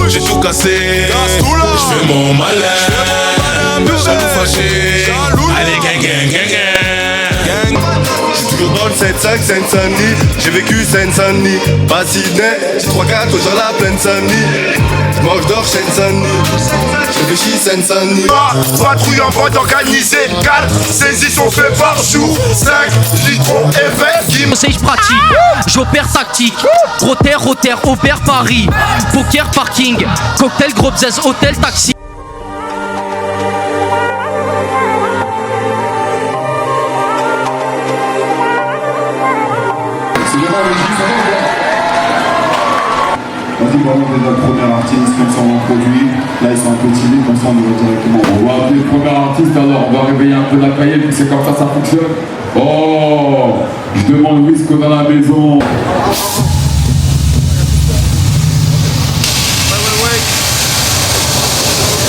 J'ai tout cassé, j'fais mon malin. Jaloux fâché, allez gang gang gang gang. J'suis toujours dans le 7-5 Seine-Saint-Denis. J'ai vécu Seine-Saint-Denis, pas Sydney. J'ai 3-4 sur la plaine Saint-Denis. J'mange d'or Seine-Saint-Denis. J'ai réfléchi Seine-Saint-Denis. Patrouille en bande organisée. 4 saisies sont faites par jour. 5 litrons évêques. Conseil pratique, j'opère tactique. Roter, Aubert, Paris. Poker, parking. Cocktail, gros bzez, hôtel, taxi. Vraiment déjà le premier artiste, comme ça on produit. Là ils sont un peu timides, comme ça on y va directement. On va appeler le premier artiste alors, on va réveiller un peu la cahier, puis c'est comme ça fonctionne. Oh, je demande Wisco dans la maison.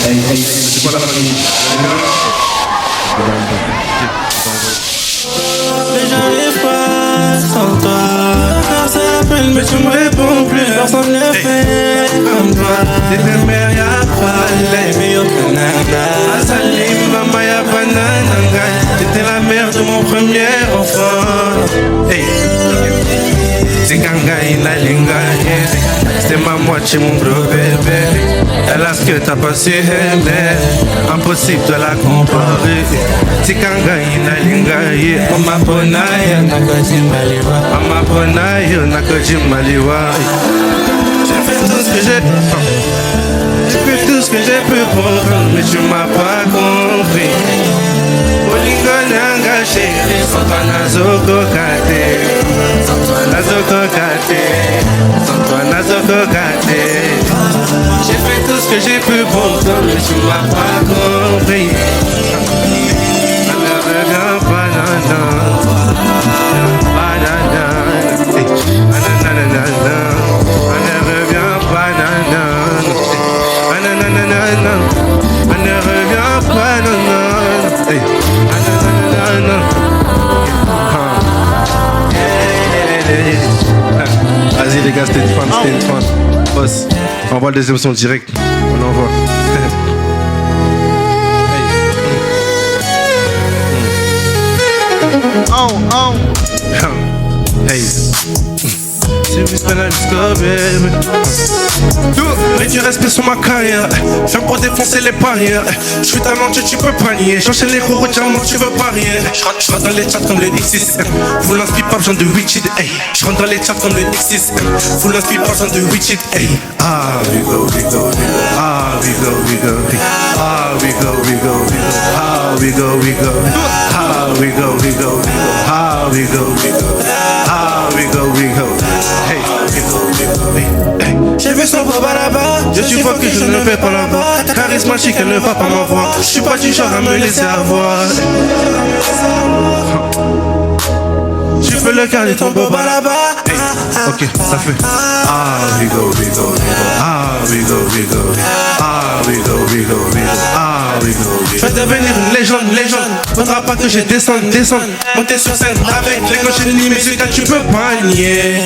Hey, c'est quoi la famille? Mais j'arrive pas sans toi. Personne m'appelle mais tu me réponds plus. Personne ne fait comme toi. T'es ta mère y'a pas les meilleurs au Canada. Salim, maman y'a pas nananga. T'étais la mère de mon premier enfant. Hey. Zinganga inalinga. C'était ma moitié mon gros bébé. Elle a ce que t'as pas su aimer. Impossible de la comparer. Zinganga inalinga. Mama ponaya nakojimaliwa. Mama ponaya nakojimaliwa. J'ai fait tout ce que j'ai pu. J'ai fait tout ce que j'ai pu prendre, mais tu m'as pas compris. Olingo nanga chéri, sans toi nazoko kate. Sans toi nazoko kate. Sans toi nazoko kate. J'ai fait tout ce que j'ai pu prendre, mais tu m'as pas compris. Vas-y les gars, c'était une fan. Boss, on envoie le deuxième son direct. On envoie. Hey. Mais tu respires sur ma carrière. Viens pour défoncer les barrières. Je suis talentueux, tu peux pas nier. J'enchaîne les gros diamants, tu veux parier. Je rentre dans les chats comme le X6. Vous l'inspire pas besoin de Richard. Hey. Je rentre dans les chats comme le X6. Vous l'inspire pas besoin de Richard. Hey. Ah, we go, we go, we go. Ah, we go, we go. Ah, we go, we go, we go. Ah, we go, we go. Ah, we go, we go. Ah, we go, we go. Ah, we go, we go. Hey, j'ai vu son beau là-bas. Je suis focus, je ne vais pas là-bas. Charismatique, elle ne va pas m'avoir. Je suis pas du genre à me laisser avoir. Je peux le garder ton beau là-bas. Hey, ok, ça fait. Ah, we go, we go, we go. Ah, we go, we go. Ah, we go, we go, we go. Ah, we go, we go. Je vais devenir une légende. Faudra pas que je descende. Monter sur scène avec les gauches ennemis, mais ce gars tu peux pas nier.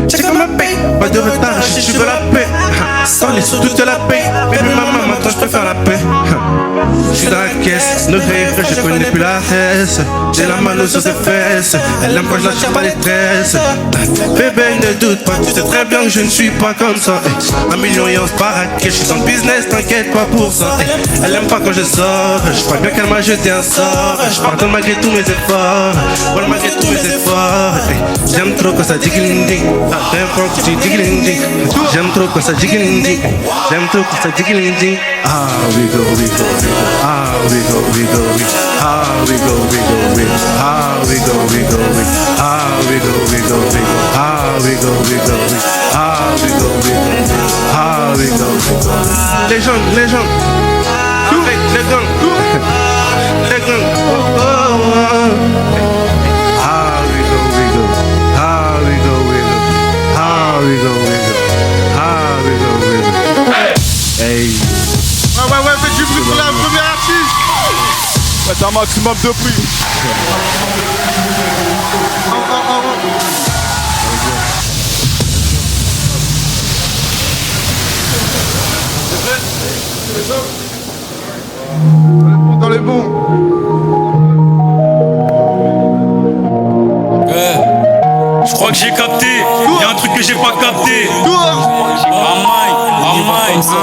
Check ma paix, pas de retard si tu veux la paix. Sans les sous, toute la paix. Baby maman, maintenant je préfère la paix. Je suis dans la caisse, ne rêve, je connais plus la hesse. J'ai la mano sur ses fesses, elle aime quand je la tire pas les tresses. Bébé ne doute pas, tu sais très bien que je ne suis pas comme ça. 1 million et on se baraque, je suis dans le business, t'inquiète pas pour ça. Elle aime pas quand je sors, je crois bien qu'elle m'a jeté un sort. Je pardonne malgré tous mes efforts, voilà malgré tous mes efforts. J'aime trop quand ça dit gling ding. J'aime trop quand ça jiggle. J'aime trop quand ça jiggle. Ah, we go, we go, we go. Ah, we go, we go, we go. Ah, we go, we go, we go. Ah, we go, we go, we go. Ah, we go, we go, we go. Ah, we go, we go, we go. Ah, we go, we go, we go. Ah, we go, we go. Les jeunes. Avec les gangs. Les gangs. Ah, we go, we go. Ah, we go, we go. Ah, we go, we go. Ah, we go, we go. Hey. Ouais, faites du bruit pour la première artiste. Faites un maximum de bruit. Dans les bons. Je crois que j'ai capté, y'a un truc que j'ai pas capté. Toi. On y va comme ça.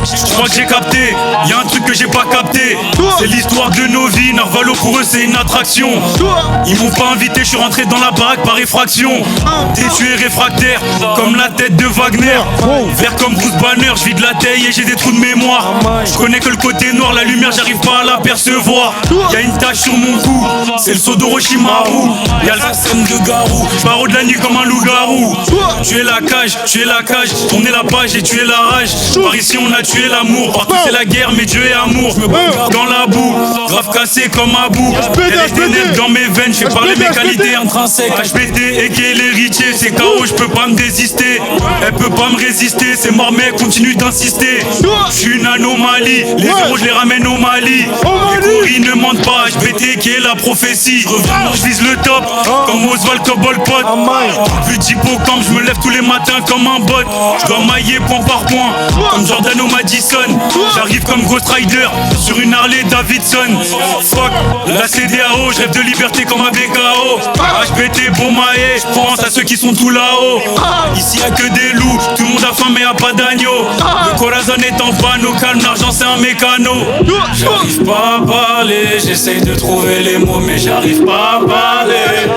Je crois que j'ai capté, y'a un truc que j'ai pas capté. C'est l'histoire de nos vies, Narvalo pour eux c'est une attraction. Ils m'ont pas invité, je suis rentré dans la baraque par effraction. Déçu et réfractaire, comme la tête de Wagner. Vert comme Bruce Banner, je vide la taille et j'ai des trous de mémoire. Je connais que le côté noir, la lumière j'arrive pas à l'apercevoir. Y'a une tache sur mon cou, c'est le saut d'Orochimaru. Y'a le scène de Garou, je pars de la nuit comme un loup-garou. Tu es la cage, tourner la page et tuer la rage. Par ici on a tué l'amour, partout c'est la guerre mais Dieu est amour. Je me bats dans la boue, grave cassé comme un bout. Elle est ténèbres dans mes veines, je fais parler mes qualités intrinsèques. HBD et qui est l'héritier, c'est KO, je peux pas me désister. Elle peut pas me résister, c'est mort mais continue d'insister. Je suis une anomalie, les héros je les ramène au Mali. Les couris ne mentent pas, HBD qui est la prophétie. Je vise le top, comme Oswald Cobolpot. Plus d'hippocampe, je me lève tous les matins comme un bot. Je dois mailler point par point, comme Jordan au Madison. J'arrive comme Ghost Rider, sur une Harley Davidson. Fuck, la CDAO, je rêve de liberté comme un BKO. HBT, Bomae, je pense à ceux qui sont tout là-haut. Ici y'a que des loups, tout le monde a faim mais y'a pas d'agneau. Le Corazon est en panne, au calme, l'argent c'est un mécano. J'arrive pas à parler, j'essaye de trouver les mots mais j'arrive pas à parler.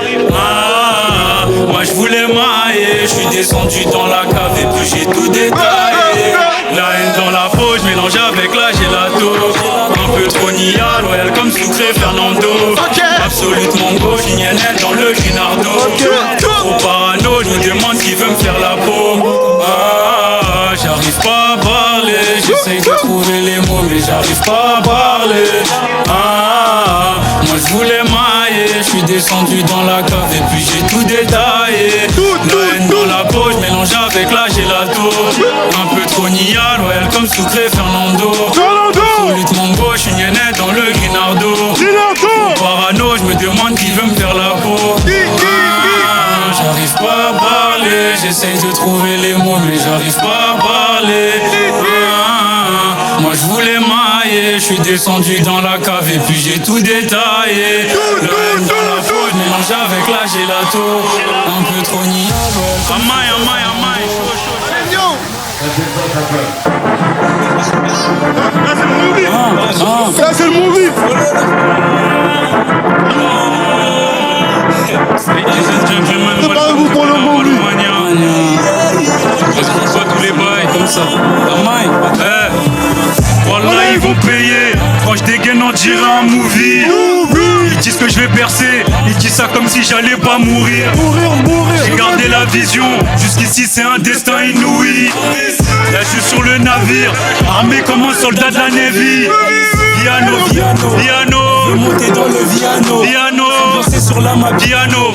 Moi je voulais mailler, je suis descendu dans la cave et puis j'ai tout détaillé. La haine dans la peau, je mélange avec la gelato. Un peu trop nia, loyal comme Sucré Fernando. Absolument gauche, lignanette dans le Ginardo. Trop parano, je me demande qui veut me faire la peau. J'arrive pas à parler, j'essaye de trouver les mots mais j'arrive pas à parler. Moi je voulais mailler, je suis descendu dans la cave et puis j'ai tout détaillé. La haine dans la peau, je mélange avec la gelato. Un peu trop nia, loyal comme Sucré Fernando. Absolument gauche, une yennette dans le Grinardo. Trop parano, je me demande qui veut me faire la peau. J'arrive pas à parler, j'essaye de trouver les mots mais j'arrive pas à parler. Moi je voulais mailler, je suis descendu dans la cave et puis j'ai tout détaillé. Le haine dans la peau, je mélange avec la gelato. Un peu trop niais. Amaï. Ça c'est le movie. Préparez-vous pour le movie. Pas tous les bails comme ça. Voilà, ils vont payer. Quand je dégaine, on dirait un movie. Ils disent que je vais percer. Ils disent ça comme si j'allais pas mourir. J'ai gardé la vision. Jusqu'ici, c'est un destin inouï. Là, je suis sur le navire, armé comme un soldat de la Navy. Piano. Monter dans le piano. Sur la map. Piano.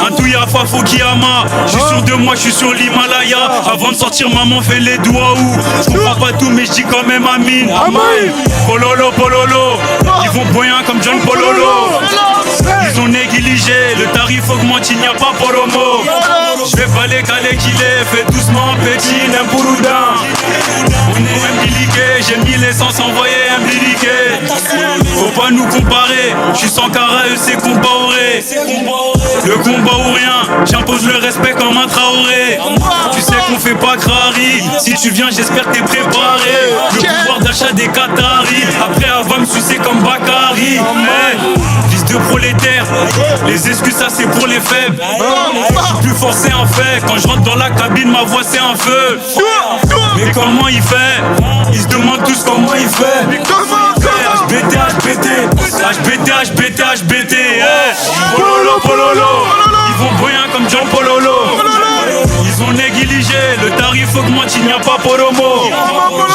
Un touya Fafo Kiyama. Je suis sûr de moi, je suis sur l'Himalaya. Avant de sortir, maman fait les doigts où. Je comprends pas tout, mais je dis quand même Amin. Pololo. Ils vont boyant comme John Pololo. Ils ont négligé, le tarif augmente, il n'y a pas promo. Je vais pas les caler qu'il est, fais doucement petit, n'impourudin. On est imbiliqué, j'ai mis l'essence envoyé imbiliqué. Faut pas nous comparer, je suis sans carré, c'est combat au ré. Le combat ou rien, j'impose le respect comme un Traoré. Tu sais qu'on fait pas crari, si tu viens j'espère que t'es préparé. Le pouvoir d'achat des Qataris, après elle va me sucer comme Bakary. Fils de prolétaire, les excuses ça c'est pour les faibles. Je suis plus fort c'est un fait, quand je rentre dans la cabine ma voix c'est un feu. Mais comment il fait? Ils se demandent tous comment il fait. HBT Pololo. Ils vont boyant comme John Pololo. Ils ont négligé, le tarif augmente, il n'y a pas promo.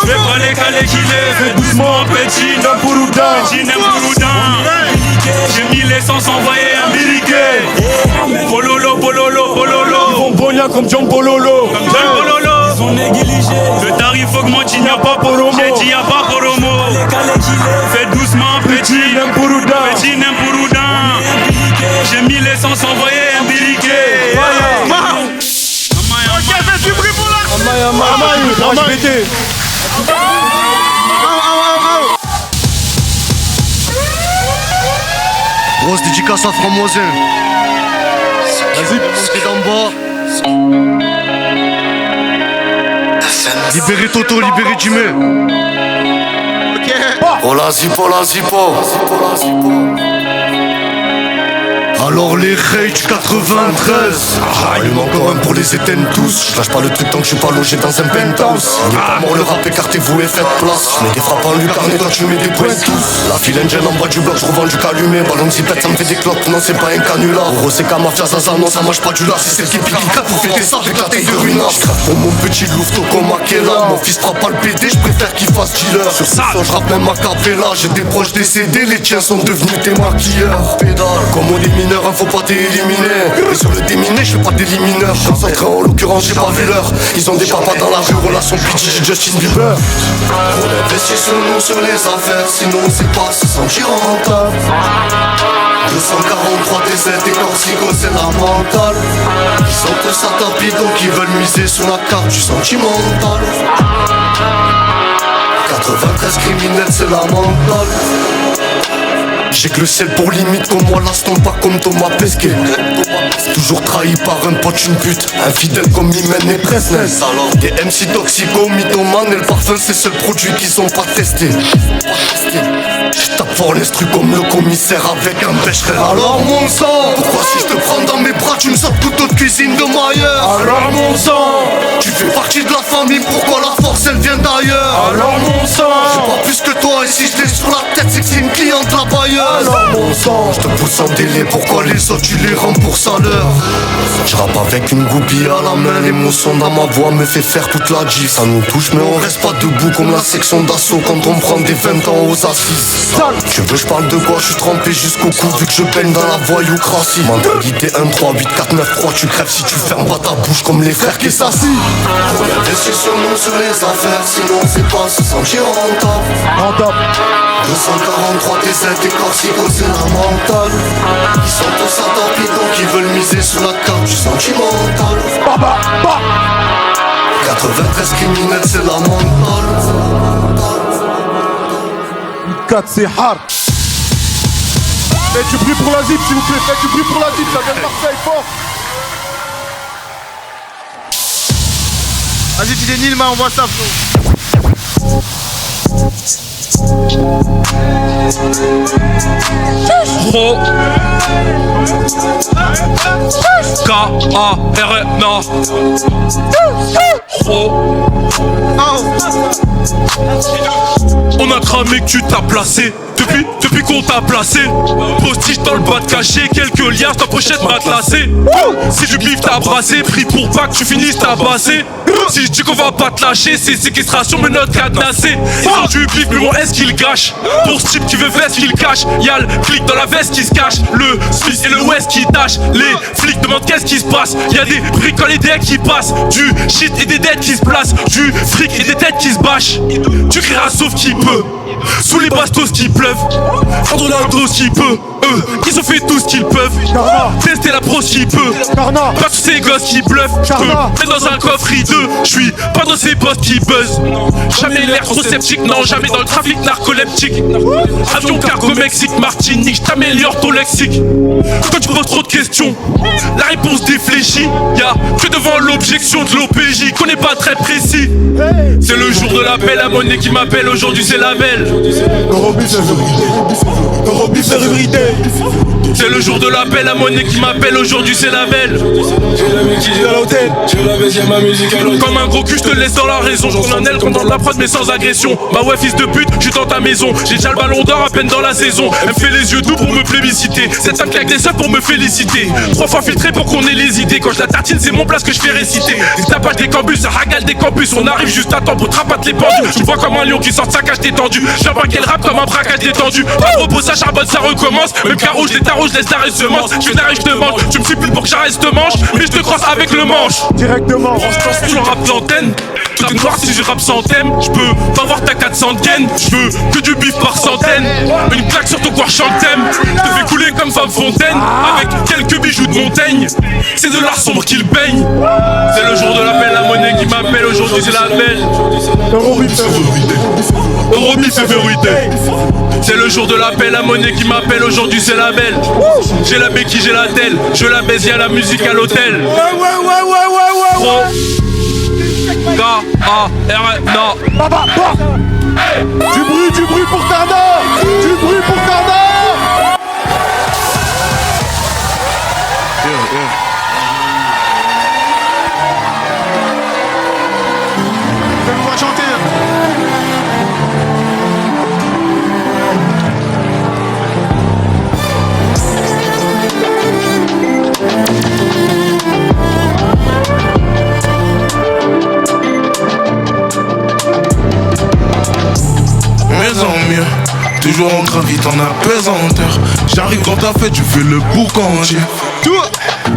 Je vais pas les caler qu'il est, fais doucement petit n'impourudin. J'ai mis l'essence envoyé imbiliqué. Pololo. Ils vont boyant comme John Pololo. Ils ont négligé, le tarif augmente, il n'y a pas promo. J'ai dit il n'y a pas promo. Fais doucement petit n'impourudin. j'ai mis l'essence envoyée déliqué. Ok, fais du bruit pour la Grosse dédicace à Framoisin. Vas-y, montez d'en bas. Libérez Toto, libérez Jimmy. Oh la zipo, la zipo. Alors les rage 93. Il manque encore un pour les éteindre tous. Je lâche pas le truc tant que je suis pas logé dans un penthouse. On est pas mort, le rap écartez-vous et faites place. Je mets des frappes en lucarne et toi tu mets des points tous. La file engine en bas du bloc, je revends du calumé. Ballon de zipette, ça me fait des clopes, non c'est pas un canular. Gros c'est qu'à mafia zaza, non ça mange pas du lard. C'est celle qui pique, qui claque pour fêter ça avec la taille de ruinard. J'craque pour mon petit louveteau comme Akela. Mon fils fera pas le PD, je préfère qu'il fasse dealer. Sur ce son, je rappe même à capella. J'ai des proches décédés, les tiens sont devenus tes maquilleurs. Pédale, comme on est mineur, hein, faut pas t'éliminer. Et sur le déminé, je fais pas d'élimineur. Concentré en l'occurrence, j'ai pas vu l'heure. Ils ont des papas dans la rue, relation PG, Justin Bieber. On investit sur nous, sur les affaires, sinon on sait pas se sentir rentable. 243 TZ et Corsico, c'est la mentale. Ils sont tous à tapis, donc ils veulent miser sur la carte du sentimental. 93 criminels, c'est la mentale. J'ai que le ciel pour limite comme moi, l'instant pas comme Thomas Pesquet. Toujours trahi par un pote, une pute. Infidèle comme Imen et Presnel. Alors des MC toxico, mythomanes. Et le parfum c'est seul produit qu'ils ont pas testé. J'tape fort l'instru comme le commissaire avec un pêche frère. Alors mon sang, pourquoi si je te prends dans mes bras tu me sors couteau de cuisine de Mailleur? Alors mon sang, tu fais partie de la famille, pourquoi la force elle vient d'ailleurs? Alors mon sang, j'ai pas plus que toi et si je l'ai sur la tête c'est que c'est une cliente la bailleuse. Alors mon sang, je te pousse en délai, pourquoi les autres tu les rembourses à l'heure? Je rappe avec une goupille à la main, l'émotion dans ma voix me fait faire toute la gif. Ça nous touche mais on reste pas debout comme la section d'assaut quand on prend des 20 ans aux assises. Tu veux je parle de quoi, je suis trempé jusqu'au cou vu que je baigne dans la voyoucratie. Mentalité 1, 3, 8, 4, 9, 3, tu crèves si tu fermes pas ta bouche comme les frères qui s'assient. On investit sur nous, sur les affaires, sinon on sait pas se sentir rentable. 243 TZ et Corsico, c'est la mentale. Ils sont tous à tapis donc ils veulent miser sur la carte du sentimental. 93 criminels, c'est la mentale. 4 c'est hard. Faites du bruit pour la zip s'il vous plaît, faites du bruit pour la zip, ça vient de Marseille fort. Vas-y tu des Nilma, on voit ça frérot. Ro K-A-R-N-A Ro On a cramé que tu t'as placé. Depuis qu'on t'a placé. Postiche dans le bas de caché. Quelques liens, ta pochette matelassée. Si du bif t'as brassé, pris pour pas que tu finisses tabassé. Si je dis qu'on va pas te lâcher, c'est séquestration, mais notre cadenassé. Ils ont du bif, mais bon, est-ce qu'il gâche? Pour ce type qui veut veste, qu'il cache. Y'a le flic dans la veste qui se cache. Le Smith et le West qui tâchent. Les flics demandent qu'est-ce qui se passe. Y'a des briques quand les decks qui passent. Du shit et des dettes qui se placent. Du fric et des têtes qui se bâchent. Tu crieras sauf qui peut. Sous les bastos qui pleuvent. Prendre la dose qui peut. Ils ont fait tout ce qu'ils peuvent. Tester la prose qui peut. Pas tous ces gosses qui bluffent. J'peux mettre dans un coffre hideux. J'suis pas dans ces postes qui buzzent. Jamais l'air trop sceptique. Non, jamais dans le trafic narcoleptique. Avion cargo Mexique, Martinique. J't'améliore ton lexique. Quand tu poses trop de questions, la réponse défléchit. Y'a que devant l'objection de l'OPJ qu'on n'est pas très précis. C'est le jour de l'appel à monnaie qui m'appelle. Aujourd'hui c'est la belle. C'est le jour de l'appel à monnaie qui m'appelle. Aujourd'hui c'est la belle. Comme un gros cul, je te laisse dans la raison. Je prends un aile comme dans la prod mais sans agression. Bah ouais fils de pute, je suis dans ta maison. J'ai déjà le ballon d'or à peine dans la saison. Elle me fait les yeux doux pour me plébisciter. Cette femme claque des seufs pour me féliciter. 3 fois filtré pour qu'on ait les idées. Quand je la tartine c'est mon place que je fais réciter. Des tapages des campus, ça ragale des campus. On arrive juste à temps pour trapater les pendus. Je vois comme un lion qui sort de sa cage détendue. J'envoie qu'elle rappe comme un braquage détendu. Pas de repos, ça charbonne, ça recommence. Même carreau, je les tarot, je laisse l'arrêt semence. Je viens d'arriver, je te mange. Tu me supplies pour que j'arrête te manche. Mais je te croise avec le manche. Directement. Franchement, je rappe l'antenne. Tout est noir si je rappe sans thème. Je peux pas voir ta 400 gaines. Je veux que du bif par centaine. Une claque sur ton corps, chante thème. Je te fais couler comme Fab Fontaine avec quelques bijoux de Montaigne. C'est de l'art sombre qu'il baigne. C'est le jour de l'appel, la monnaie qui m'appelle. Aujourd'hui c'est la belle. Eurobit c'est vérité. C'est le jour de l'appel, la monnaie qui m'appelle. Aujourd'hui c'est la belle. J'ai la béquille, j'ai la telle. Je la baise, y'a la musique à l'hôtel. Pro K-A-R-N-A. Du bruit pour Karna. Du bruit pour Karna. Fais-moi chanter. Mieux en mieux, toujours on gravite en apesanteur. J'arrive dans ta fête, tu fais le boucan, j'ai tout.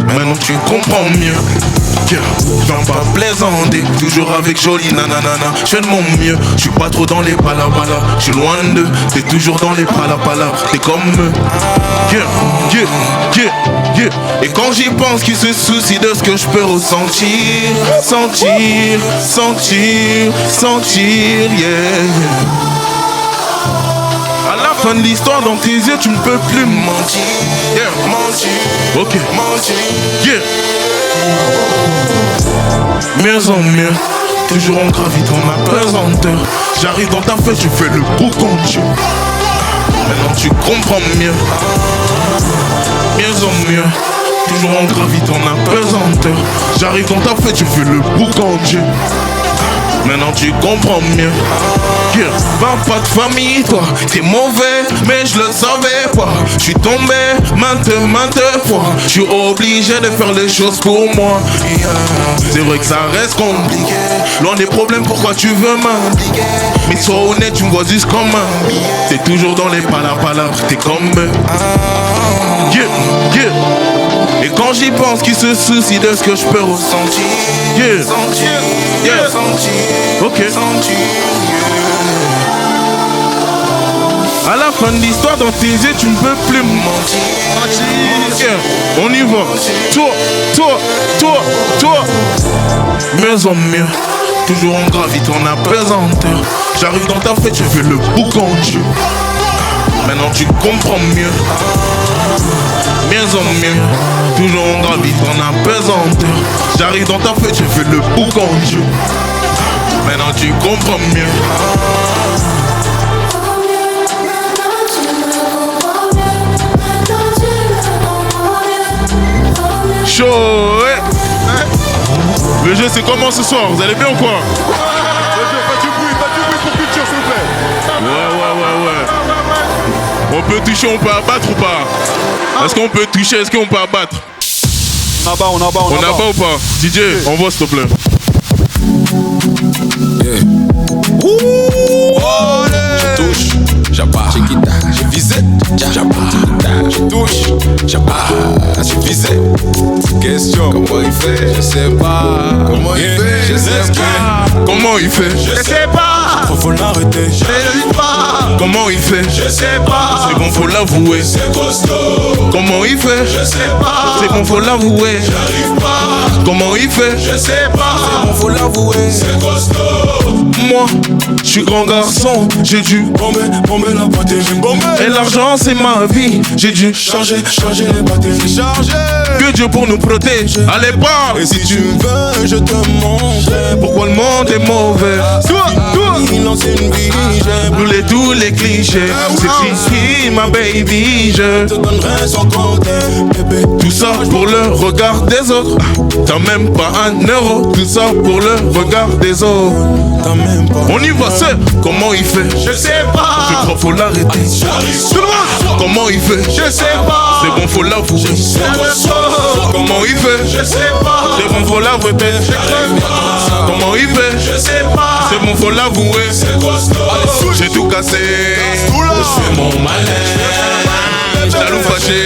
Maintenant tu comprends mieux. Je viens pas plaisanter, toujours avec jolie nanana. Je fais de mon mieux, je suis pas trop dans les palabala. Je suis loin d'eux, t'es toujours dans les palapala. T'es comme eux. Et quand j'y pense, qui se soucie de ce que je peux ressentir. Sentir, yeah. À la fin de l'histoire, dans tes yeux, tu ne peux plus mentir. Yeah. Mentir. Ok. Mentir. Yeah. Mieux en mieux, toujours on gravite en apesanteur. J'arrive dans ta fête, tu fais le boucan de Dieu. Maintenant tu comprends mieux. Mieux en mieux, toujours on gravite en apesanteur. J'arrive dans ta fête, tu fais le boucan de Dieu. Maintenant tu comprends mieux. Pas de famille toi, t'es mauvais, mais je le savais pas. Je suis tombé maintes fois. Je suis obligé de faire les choses pour moi. C'est vrai que ça reste compliqué. Loin des problèmes, pourquoi tu veux m'impliquer? Mais sois honnête, tu me vois juste comme un. T'es toujours dans les palabres, t'es comme eux. Et quand j'y pense, qui se soucie de ce que je peux ressentir. Ok. À la fin de l'histoire, dans tes yeux, tu ne peux plus mentir. On y va. Toi. Mieux en mieux, toujours on gravite en apesanteur. J'arrive dans ta fête, je fais le boucan de Dieu. Maintenant tu comprends mieux. Mieux en mieux, toujours on gravite en apesanteur. J'arrive dans ta fête, je fais le boucan de Dieu. Maintenant tu comprends mieux. Chaud, ouais. Le jeu c'est comment ce soir? Vous allez bien ou quoi? Pas du bruit pour culture s'il vous plaît. Ouais. On peut toucher, on peut abattre ou pas? Est-ce qu'on peut toucher, est-ce qu'on peut abattre? On abat ou pas? DJ, envoie s'il te plaît. Je touche, j'abat, je visite, j'abat, je touche, j'abat, je visite. Question, comment il fait? Je sais pas. Comment il fait? Je sais pas. Comment il fait? Je sais pas. Faut l'arrêter. Je ne pas. Comment il fait? Je sais pas. C'est bon, faut l'avouer. C'est costaud. Comment il fait? Je sais pas. C'est bon, faut l'avouer. J'arrive pas. Comment il fait? Je sais pas. C'est bon, faut l'avouer. C'est costaud. Moi, je suis grand garçon, j'ai dû bomber la batterie. Et l'argent c'est ma vie, j'ai dû changer les batteries. Que Dieu pour nous protéger. Allez pas. Et si tu veux, je te montre pourquoi le monde est mauvais. Il lance une vie, j'ai brûlé tous les clichés. C'est fini ma baby, je te donnerai sans compter, bébé. Tout ça pour le regard des autres. T'as même pas un euro. Tout ça pour le regard des autres. T'as même pas. On y va, c'est comment il fait. Je sais pas. Je crois faut l'arrêter. Tout le monde. Comment il fait. Je sais pas. C'est bon faut l'avouer. Comment il fait. Je sais pas. C'est bon faut l'avouer. Comment il fait. Je sais pas. C'est bon faut l'avouer. C'est costaud. J'ai tout cassé. Je fais mon malin. Jaloux fâché.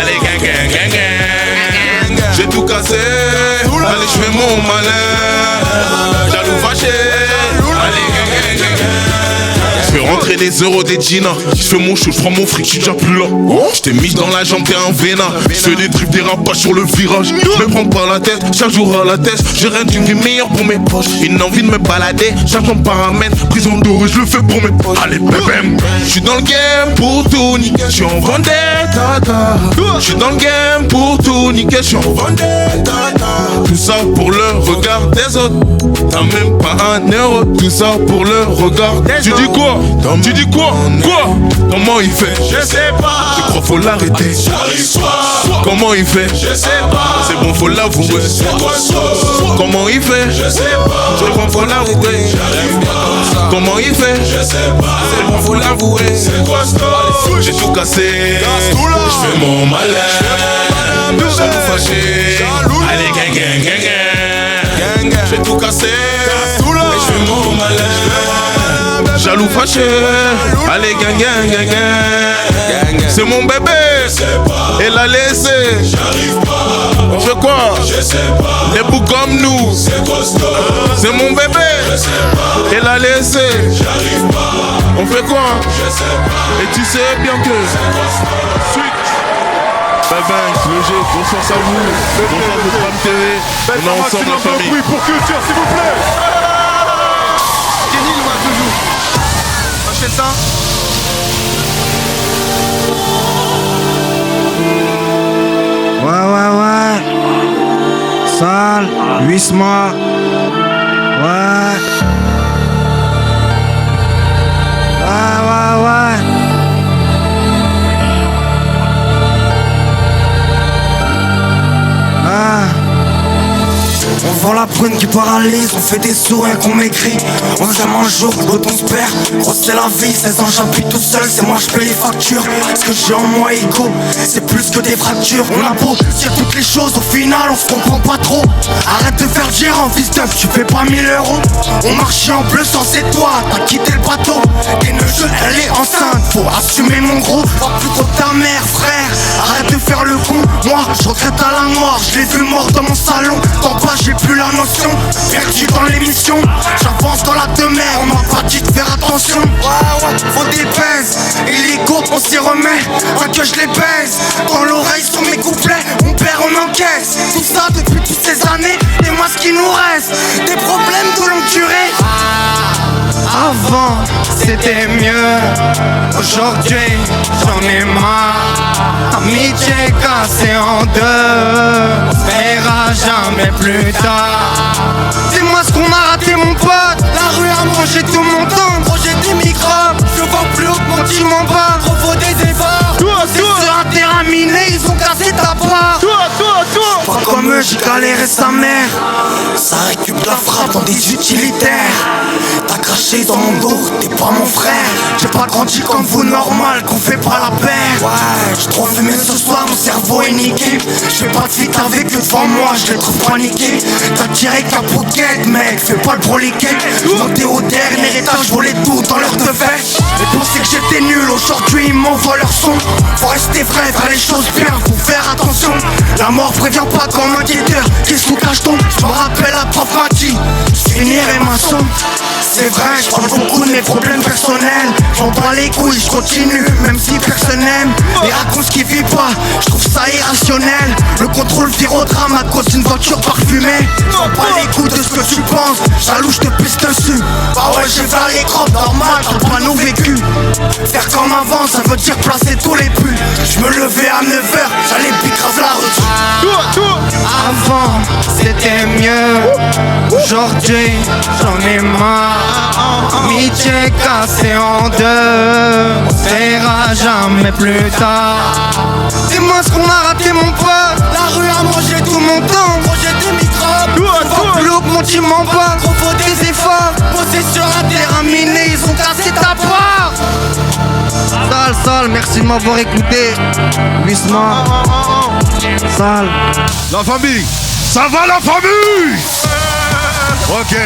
Allez gang. J'ai tout cassé. Allez je fais mon malin. Jaloux fâché. Allez gang. rentrer les euros des Gina. Je fais mon show, je prends mon fric, je suis déjà plus là. Je t'ai mis dans la jambe, t'es un vénin. Je fais des drifts, des rapages sur le virage. Me prends pas la tête, chaque jour à la tête. J'ai rien d'une vie meilleure pour mes poches. Une envie de me balader, chaque jour paramètre. Prison dorée, je le fais pour mes poches. Allez, bébé. Je suis dans le game pour tout niquer. Je suis en vendetta. Je suis dans le game pour tout niquer. Je suis en vendetta. Tout ça pour le regard des autres. T'as même pas un euro. Tout ça pour le regard des autres. Tu dis quoi? Tu dis quoi? Quoi? Comment il fait? Je sais pas. Tu crois faut l'arrêter? J'arrive pas. Comment il fait? Je sais pas. C'est bon, faut l'avouer. Comment il fait? Je sais pas. Je crois faut l'avouer. J'arrive pas. Comment il fait? Je sais pas. C'est bon, faut l'avouer. C'est quoi ce? J'ai tout cassé. Je fais mon malin. Jaloux fâché. Allez, gang, gang, gang, gang. J'ai tout cassé. Et je fais mon malin. Jaloux fâché. Allez, gang, gang, gang, gang. C'est mon bébé. Elle a laissé. On fait quoi? Les bouts comme nous. C'est mon bébé. Elle a laissé. On fait quoi? Et tu sais bien que suite. Bye bye, le jeu, bonsoir à vous. Bonsoir de Tram TV. On est ensemble la famille. Oui, pour Culture, s'il vous plaît. Kenny, le match de jour. Achète ça. Ouais. Sale, 8 mois. Ouais. On vend la prune qui paralyse, on fait des sourires qu'on m'écrit. On s'aime un jour, l'autre on se perd. Gros c'est la vie, 16 ans j'habite tout seul, c'est moi je paye les factures. Ce que j'ai en moi ego, c'est plus que des fractures. On a beau dire toutes les choses, au final on se comprend pas trop. Arrête de faire dire en vis d'œuf, tu fais pas 1000 euros. On marchait en bleu sans c'est toi, t'as quitté le bateau. T'es neugeux, elle est enceinte, faut assumer mon gros. Pas plutôt ta mère frère, arrête de faire le con. Moi je regrette à la mort, je l'ai vu mort dans mon salon. T'en pas j'ai plus la notion, perdu dans l'émission. J'avance dans la demeure, on m'a pas dit de faire attention. Ouais, faut des baises, illico on s'y remet. Rien que je les baise, dans l'oreille sur mes couplets. On perd, on encaisse, tout ça depuis toutes ces années. Et moi ce qui nous reste, des problèmes de longue durée. Avant c'était mieux, aujourd'hui j'en ai marre. Amitié cassée en deux, on se verra jamais plus tard. Dis-moi ce qu'on a raté mon pote, la rue a mangé tout mon temps. Projet des microbes, je vois plus haut que mon team en bas. Trop faut des efforts, c'est sur un terrain miné, ils ont cassé ta part. Pas comme eux, j'ai galéré sa mère. Ça récupère la frappe dans des utilitaires. T'as craché dans mon dos, t'es pas mon frère. J'ai pas grandi comme vous, normal qu'on fait pas la paire. Ouais, j'ai trop fumé ce soir, mon cerveau est niqué. J'fais pas de fit avec eux devant moi, je les trouve paniqués. T'as tiré capoquette, mec, fais pas le broliquet. J'montais au dernier étage, volais tout dans leur devait. Et pensaient que j'étais nul, aujourd'hui ils m'envoient leur son. Faut rester vrai, faire les choses bien, faut faire attention. La mort prévient pas comme un guetteur, qu'est-ce qu'on cache-t-on? J'me rappelle la prof m'a dit, j'finirai maçon. C'est vrai, j'parle beaucoup de mes problèmes personnels. J'en bats les couilles, j'continue, même si personne n'aime. Et raconte ce qui vit pas, j'trouve ça irrationnel. Le contrôle vire au drame à cause d'une voiture parfumée. J'en bats les couilles de ce que tu penses, jaloux j'te pisse dessus. Bah ouais j'ai varié crop, normal, t'as pas nos vécu. Faire comme avant, ça veut dire placer tous les pulls. J'me levais à 9h, j'allais grave la rue. Avant c'était mieux, aujourd'hui j'en ai marre. Amitié cassée en deux, on se verra jamais plus tard. Dis-moi ce qu'on a raté mon pote, la rue a mangé tout mon temps. Projet des microbes, je vois plus haut que mon team en bas. Trop faut des efforts, bosser sur un terrain miné, ils ont cassé ta part. Sale, merci de m'avoir écouté. Wisma, sale. La famille, ça va la famille? Ok,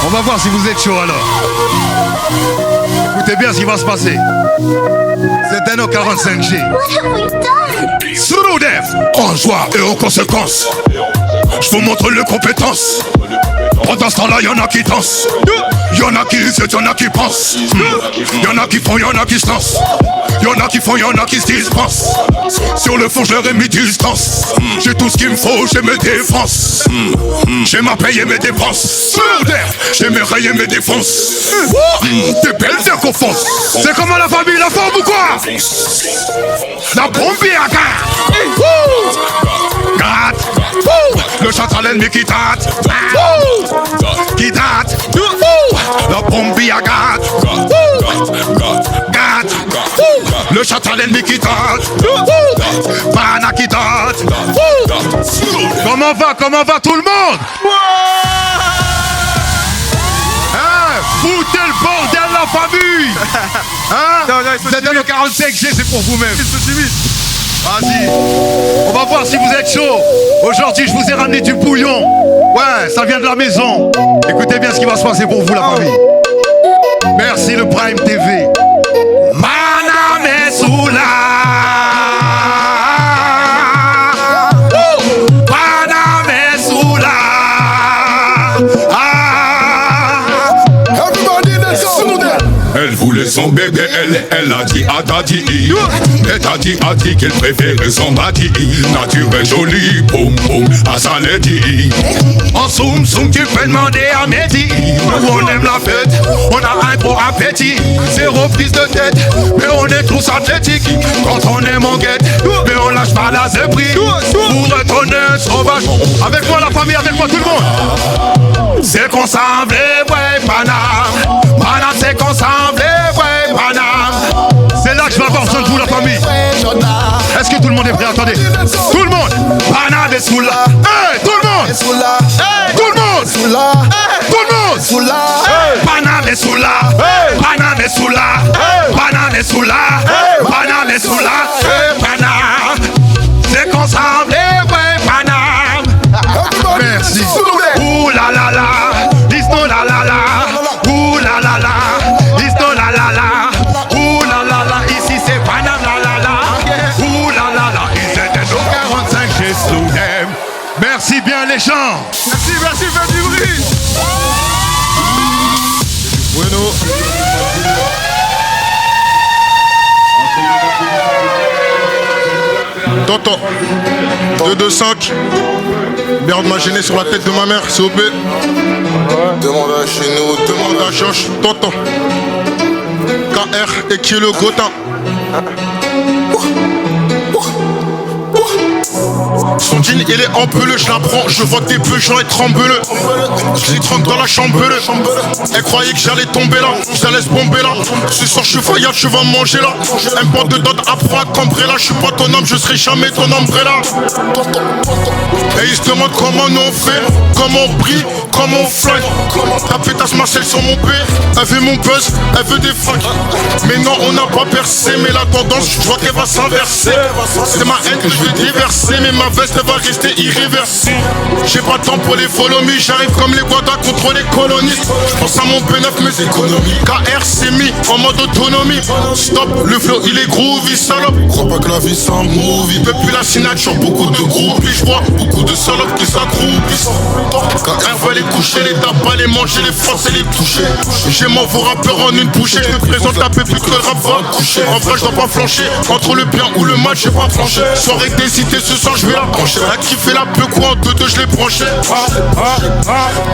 on va voir si vous êtes chaud alors. Écoutez bien ce qui va se passer. C'est un 45G. What have we done? En joie et aux conséquences. Je vous montre les compétences. Pendant ce temps-là, y'en a qui dansent. Y'en a qui hésitent, y'en a qui pensent. Y'en a qui font, y'en a qui se lancent. Y'en a qui font, y'en a qui se dispensent. Sur le fond, je leur ai mis distance. J'ai tout ce qu'il me faut, j'ai mes défenses. J'ai ma paye et mes dépenses. J'ai mes rails et mes défenses. T'es belle, t'es qu'on fonce. C'est comment la famille, la forme ou quoi? La bombe à le chat à l'ennemi qui date. Qui date. La bombe à gâte. Le chat à l'ennemi qui date. Pana qui date. Comment va tout le monde? Foutez le bordel la famille. Vous êtes dans le 45G, c'est pour vous-même. Vas-y, on va voir si vous êtes chaud. Aujourd'hui, je vous ai ramené du bouillon. Ouais, ça vient de la maison. Écoutez bien ce qui va se passer pour vous, la famille. Merci le Prime TV. Mana Mesula. Mana Mesula. Elle voulait son bébé, elle a dit à Daddy. Et Daddy a dit qu'elle préférait son body. Naturel, joli, boum boum, à sa lady. En soum soum, tu peux demander à Mehdi. Nous on aime la fête, on a un gros appétit. Zéro prise de tête, mais on est tous athlétiques. Quand on aime on guette, mais on lâche pas la zébrie. Pour retourner sauvage, avec moi la famille, avec moi tout le monde. C'est qu'on s'enlève, ouais, Panam. Panam, c'est qu'on s'enlève, ouais, Panam. C'est là que je vais avoir besoin de vous, la famille. Est-ce que tout le monde est prêt? Attendez. Tout le monde. Panam est sous là. Hey, tout le monde. Tout le monde. Tout le monde. Panam est sous là. Panam est sous là. Panam est sous là. Panam est sous là. Panam. C'est qu'on s'enlève, ouais, Panam. Merci. Ouh la la la. Listo la la la. Ouh la la la. Listo la la la. Ouh la la la. Ici c'est Panam la la la. Ouh la la la. Ils étaient au 45 chez Soudem. Merci bien les gens. Merci, faites du bruit. Bueno. Tonton 225. Merde m'a gêné sur la tête de ma mère, c'est OP. Demande à chez nous, demande à Josh, Tonton. KR et qui est le Gotin. Son jean il est en peleux, je la prends, je vois tes peu, j'en ai trembeleux. Je les trempe dans la chambre. Elle croyait que j'allais tomber là, je la laisse bomber là. Ce soir je suis voyage, je vais manger là. Un bord de dot apprend à cambrer là. Je suis pas ton homme, je serai jamais ton umbrella. Et ils se demandent comment nous on fait, comment on brille, comment on flingue. Ta pétasse Marcel sur mon père, elle veut mon buzz, elle veut des fringues. Mais non on n'a pas percé, mais la tendance je vois qu'elle va s'inverser. C'est ma haine que je vais déverser, mais ma veste elle va rester irréversible. J'ai pas le temps pour les follow me, j'arrive comme les Guadas contre les colonistes. Je pense à mon P9 mes économies. KR s'est mis en mode autonomie. Stop, le flow il est groovy salope. Crois pas que la vie c'est un movie. Depuis la signature beaucoup de groupies. Je vois beaucoup de salopes qui s'accroupissent. KR va les coucher, les tapas, les manger, les forcer, les toucher. J'ai mon vos rappeurs en une bouchée. Je te présente la pépite que le rap va coucher. En vrai je dois pas flancher. Entre le bien ou le mal j'ai pas franchi. Soirée d'hésiter ce soir je vais la brancher. La qui fait la peu quoi en 2-2 je l'ai branché.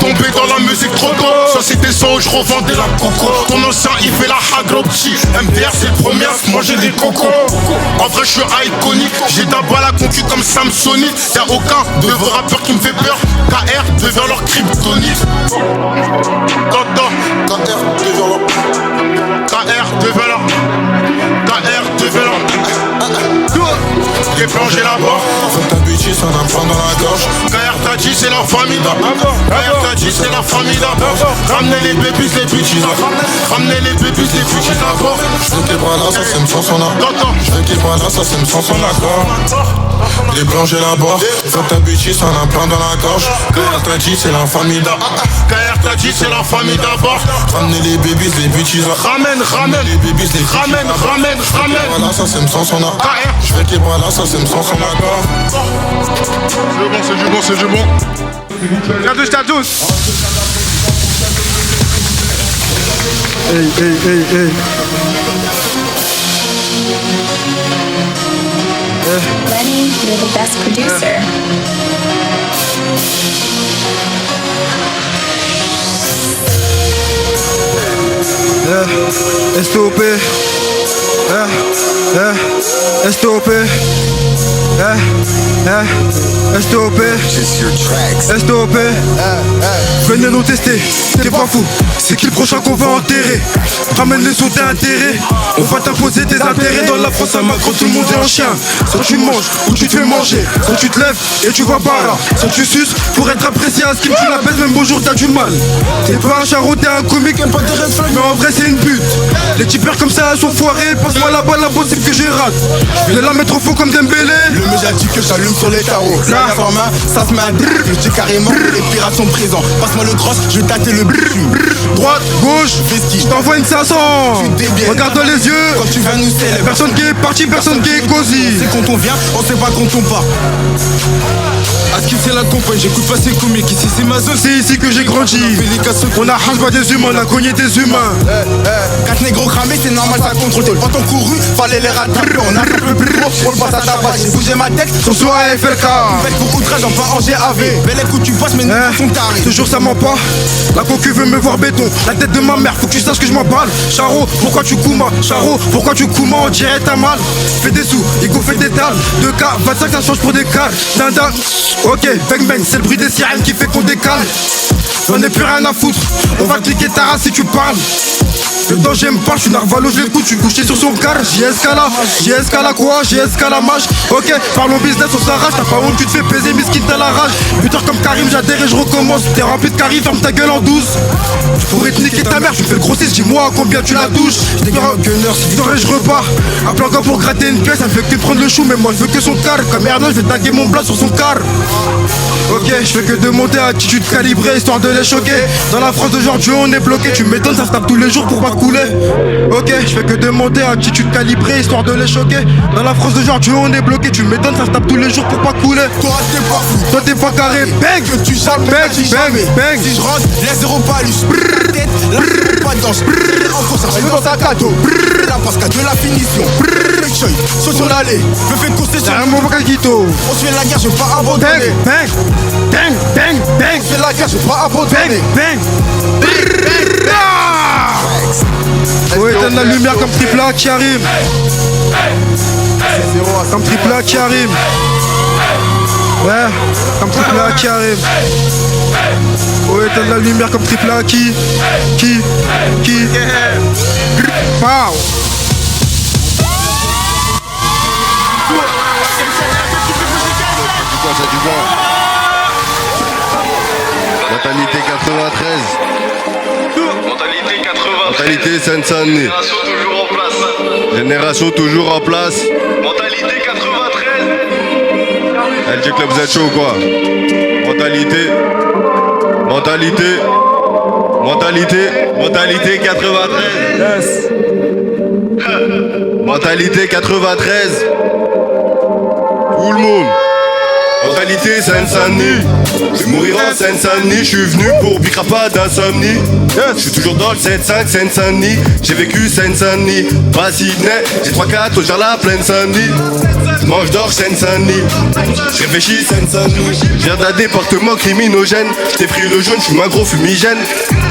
Tombé dans la musique trop tôt. Ça c'était ça où je revendais la coco. Ton ancien il fait la hagro petit. MDR c'est le premier à se manger des cocos. En vrai je suis iconique. J'ai d'abord la concu comme Samsonite. Y'a aucun de vos rappeurs qui me fait peur. KR devient leur kryptonite. KR devient leur. KR devient leur. J'ai plongé là-bas. Faut ta bêtise, ça n'a pas dans la gorge. KR t'a dit c'est la famille d'abord. KR t'a dit c'est la famille d'abord. Ramenez les bébés, les bêtises. Ramenez les bébés, les bêtises d'abord. Je veux qu'il prenne ça, c'est me sans son accord. Je veux qu'il prenne ça, c'est me sans son accord. Les plongé là-bas. Faut ta bêtise, ça n'a pas dans la gorge. KR t'a dit c'est la famille d'abord. KR t'a dit c'est la famille d'abord. Ramenez les bébés, les bitches. Ramène les bébés, les ramène. Voilà, ça c'est me sans son accord. Je vais qu'il voilà, ça c'est me sans son accord. C'est du bon. T'as tous. Hey. Lenny, you're the best producer. STOP. STOP. STOP. Venez nous tester, t'es pas fou. C'est qui le prochain qu'on va enterrer? Ramène les sous, t'es intérêt. On va t'imposer tes intérêts. Dans la France, à Macron, tout le monde est en chien. Soit tu manges ou tu te fais manger. Soit tu te lèves et tu vas pas là. Soit tu suces pour être apprécié à ce qu'il tu la baisse. Même bonjour, t'as du mal. T'es pas un charreau, t'es un comique. Même pas tes red flags, mais en vrai, c'est une pute. Les typeurs comme ça, elles sont foirés. Passe-moi la balle, impossible que j'ai rate. Je vais la mettre au fond comme Dembélé. Le médiatique que j'allume sur les tarots. Là, en main, ça se met à drrr. Je dis carrément, les pirates sont présents. Passe-moi le cross, je vais tâter le brrr. Droite, gauche, je t'envoie une 500. Regarde dans les yeux. Quand tu viens nous célébrer. Personne qui est parti, personne qui est cosy. C'est quand on vient, on sait pas quand on part. À ce qu'il c'est la compagne, j'écoute pas ces comiques. Ici c'est ma zone, c'est ici que j'ai grandi. On a hasba des humains, on a cogné des humains. 4 négros cramés, c'est normal, ça contrôle. Quand on couru, fallait les rattraper. On a un peu plus gros, on le passe à ta page. J'ai bougé ma tête, sur soi FLK. Faites pour outrage, enfin en GAV. Belle écoute, tu passes, mais nous sont tarés. Toujours ça ment pas. La cocu veut me voir béton. La tête de ma mère, faut que tu saches que je m'en parle. Charo, pourquoi tu coumas? Charo, pourquoi tu coumas? On dirait t'as mal. Fais des sous, Igo fait des dalles. 2K, 25 ça change pour des calmes. Dindin, ok, bang bang, c'est le bruit des sirènes qui fait qu'on décale. J'en ai plus rien à foutre. On va cliquer ta race si tu parles. Le danger me parle, je suis narvalo, je l'écoute, je suis couché sur son car. JSK là quoi? JSK la mâche. Ok, parlons business, on s'arrache. T'as pas honte, tu te fais baiser, miskin t'as la rage. Buteur comme Karim, j'adhère et je recommence. T'es rempli de Karim, ferme ta gueule en douce. Je pourrais te niquer ta mère, je me fais le grossiste, dis-moi combien tu la touches. Je je repars. Un plan pour gratter une pièce, ça me fait que prendre le chou, mais moi je veux que son car. Comme Erno, je vais taguer mon blas sur son car. Ok, je fais que de monter à attitude calibrée, histoire de les choquer. Dans la France d'aujourd'hui, on est bloqué. Tu m'étonnes, ça se tape tous les jours pour pas couler. Ok, je fais que de monter à attitude calibrée, histoire de les choquer. Dans la France d'aujourd'hui, on est bloqué. Tu m'étonnes, ça se tape tous les jours pour pas couler. Toi, t'es pas fou. Toi, t'es pas carré. Bang, que tu jamais, bang. Si je rentre, laisse 0 palus. Tête, là, pas de danse. Encore ça, je veux dans ta cadeau. La passe de la finition. Saut sur l'allée. Me fais courser sur mon Calquito. On se fait la guerre, je vais pas abandonner. Bang. On se fait la guerre, je vais pas abandonner. Bang. Oh, éteins la lumière comme triple A qui arrive. Comme triple A qui arrive. Ouais, comme triple A qui arrive. Oh, éteins la lumière comme triple A qui. Pow. Mentalité 93. Mentalité Seine-Saint-Denis. Génération toujours en place. Mentalité 93. LG Club, vous êtes chaud ou quoi? Mentalité 93. Yes. Mentalité 93. Tout le monde. Mentalité Seine-Saint-Denis. Je vais mourir en Seine-Saint-Denis. Je suis venu pour bicra pas d'insomnie. Je suis toujours dans le 7-5 Seine-Saint-Denis. J'ai vécu Seine-Saint-Denis, pas Sydney. J'ai 3-4 au genre la plaine Saint-Denis. Mange d'or Seine-Saint-Denis. Je réfléchis Seine-Saint-Denis. Je viens d'un département criminogène. J't'ai pris le jaune, j'suis un gros fumigène.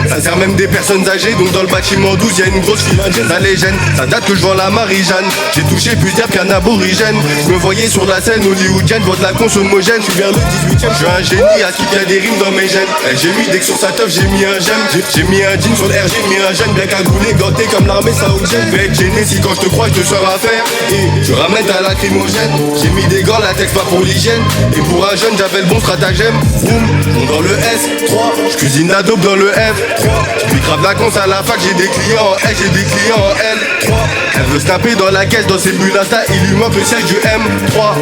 Ça sert même des personnes âgées. Donc dans le bâtiment 12 y'a une grosse file indienne. Ça les gêne. Ça date que je vends la Marie-Jeanne. J'ai touché plus d'herbe qu'un aborigène. Je me voyais sur la scène hollywoodienne. Je vois de la consommogène. Je suis vers le 18ème. Je suis un génie à ce qu'il y a des rimes dans mes gènes. J'ai mis dès que sur sa teuf j'ai mis un j'aime. J'ai mis un jean sur l'air, j'ai mis un jeune. Bien cagoulé, ganté comme l'armée saoudienne. Vais être gêné si quand je te crois je te saurai faire. Et je ramène ta lacrymogène. J'ai mis des gants, latex pas pour l'hygiène. Et pour un jeune j'avais le bon stratagème. Boum, on dans le S3. Je cuisine la dope dans le F3. J'pis grave la cons à la fac, j'ai des clients en L, j'ai des clients en L3. Elle veut se taper dans la caisse, dans ses bulles Insta, il lui manque le siège du M3.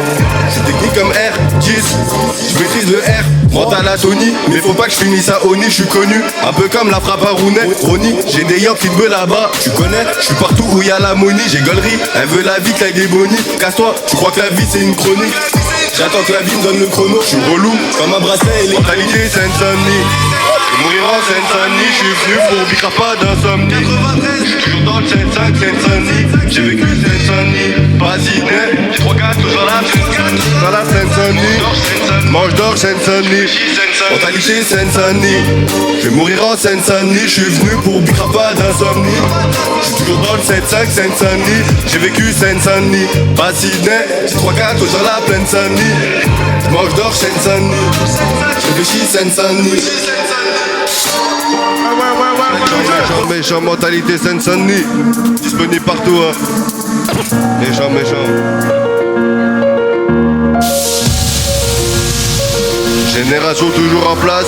C'est technique comme R10, je maîtrise le R. Mental à Tony, mais faut pas que je finisse à Oni, je suis connu. Un peu comme la frappe à Rounet, Ronnie. J'ai des yanks qui me veulent là-bas, tu connais. Je suis partout où y a la money, j'ai gaulerie. Elle veut la vie avec des bonnies. Casse-toi, tu crois que la vie c'est une chronique. J'attends que la vie me donne le chrono, je suis relou comme un bracelet et les mentalité Seine-Saint-Denis. Je vais mourir en Seine-Saint-Denis, je suis venu pour bicra pas d'insomnie. Je suis toujours dans le 7-5, Seine-Saint-Denis. J'ai vécu Seine-Saint-Denis, pas Sydney. J'ai 3-4, toujours là, dans la Seine-Saint-Denis. Mange d'or Seine-Saint-Denis. Mentalité Seine-Saint-Denis. Je vais mourir en Seine-Saint-Denis, je suis venu pour bicra pas d'insomnie. Je suis toujours dans le 7-5, Seine-Saint-Denis. J'ai vécu Seine-Saint-Denis, pas Sydney. J'ai 3-4, toujours là, pleine Saint-Denis. Mange d'or Seine-Saint-Denis. Je réfléchis Seine-Saint-Denis. Méchant, mentalité Seine-Saint-Denis. Disponible partout hein. Méchant. Génération toujours en place.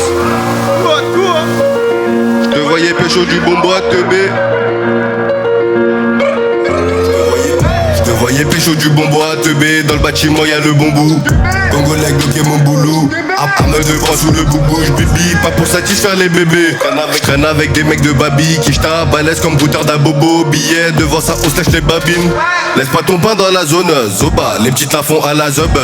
Je te voyais pécho du bon bois de teubé. Je te voyais pécho du bon bois de teubé. Dans le bâtiment y'a le bon bout. Congolais bloqué mon boulot. Arme de bras sous le boubouche, bibi. Pas pour satisfaire les bébés. Traîne avec des mecs de babi qui j't'a balèze comme bouteur d'Abobo. Billet devant ça, on se lèche les babines. Laisse pas ton pain dans la zone Zoba, les petites la font à la zub.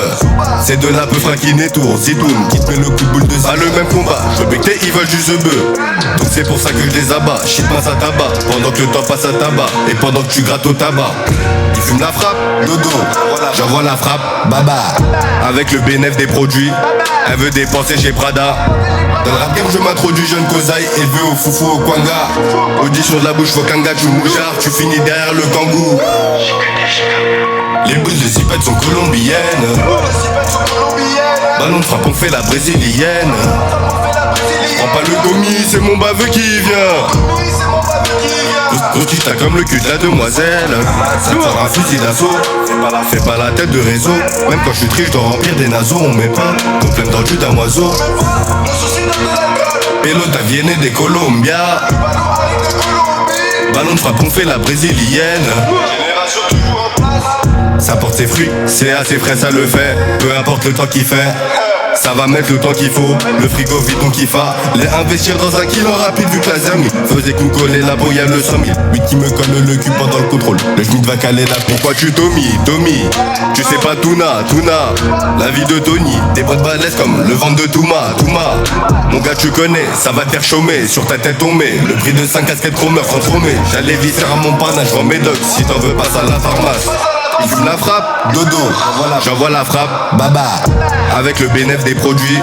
C'est de la peu fraquiner tour, Zidoun qui te met le coup de boule de pas le même combat, je veux becter, ils veulent juste bœuf. Donc c'est pour ça que je les abats, shit passe à tabac. Pendant que le temps passe à tabac, et pendant que tu grattes au tabac. Ils fument la frappe, dodo, j'envoie la frappe, baba. Avec le bénéfice des produits, elle veut dépenser chez Prada. Dans le rap game je m'introduis jeune Kozai, élevé au foufou au Kwanga. Audition de la bouche, faut Kanga, tu mouchard, tu finis derrière le kangou. Les bouses de zipette sont colombiennes. Ballon de frappe, on fait la brésilienne. Prends pas le commis, c'est mon baveux qui vient. Gros t'as comme le cul de la demoiselle. Ça te fera un fusil d'assaut. Fais pas la tête de réseau. Même quand je suis triste, je dois remplir des naseaux. On met pas ton plein dans le jus d'un oiseau. Pelota viene des Colombia. Ballon de frappe, on fait la brésilienne. Ça porte ses fruits, c'est assez frais, ça le fait. Peu importe le temps qu'il fait, ça va mettre le temps qu'il faut. Le frigo vide donc il fa. Les investir dans un kilo rapide vu que la zermie faisait qu'on collait la peau, y'a le 100 000. Lui qui me colle le cul pendant le contrôle. Le schmitt va caler là. Pourquoi tu Tommy? Tu sais pas Tuna. La vie de Tony, des boîtes balèzes comme le ventre de Touma. Mon gars tu connais, ça va te faire chômer. Sur ta tête on met le prix de 5 casquettes chromeur transformé. J'allais visser à mon panache, je vends mes docs. Si t'en veux pas ça à la pharmacie. Il fume la frappe, dodo, j'envoie la frappe, baba. Avec le bénéfice des produits,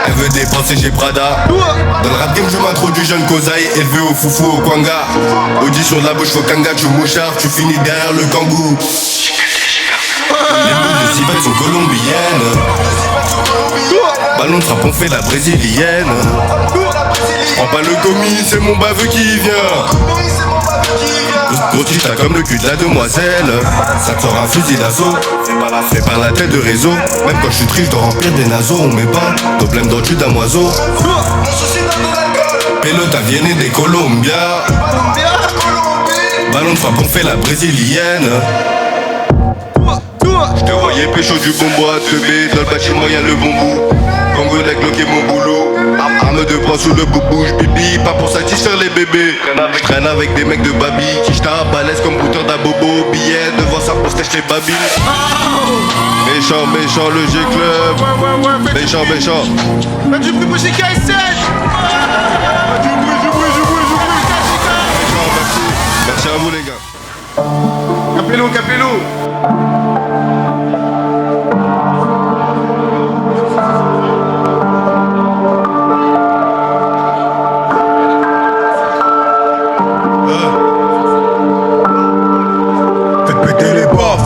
elle veut dépenser chez Prada. Dans le rap game je m'introduis jeune Kozai, élevé au foufou au Kwanga. Audition de la bouche, faut Kanga, tu mouchard, tu finis derrière le kangou. Les boules de zipette sont colombiennes. Ballon de frappe, on fait la brésilienne. Prends pas le commis, c'est mon baveux qui vient. Gros t'as comme le cul de la demoiselle. Ça te fera un fusil d'assaut. Fais pas la tête de réseau. Même quand je suis triste, je dois remplir des naseaux. On met pas ton plein dans le jus d'un oiseau. Pelota viene des Colombia. Ballon de frappe, on fait la brésilienne. Je te voyais pécho du bon bois teubé. Dans le bâtiment y'a le bon bout. Congolais bloqué mon boulot. Arme de bras sous le boubouche, bibi. Pas pour satisfaire les bébés. Traîne avec des mecs de babi qui j't'a balèze comme bouteur d'Abobo. Billet devant ça pour se lèche les babines. Méchant le G-Club. Méchant. Faites du bruit pour JK7. Merci à vous les gars. Capello.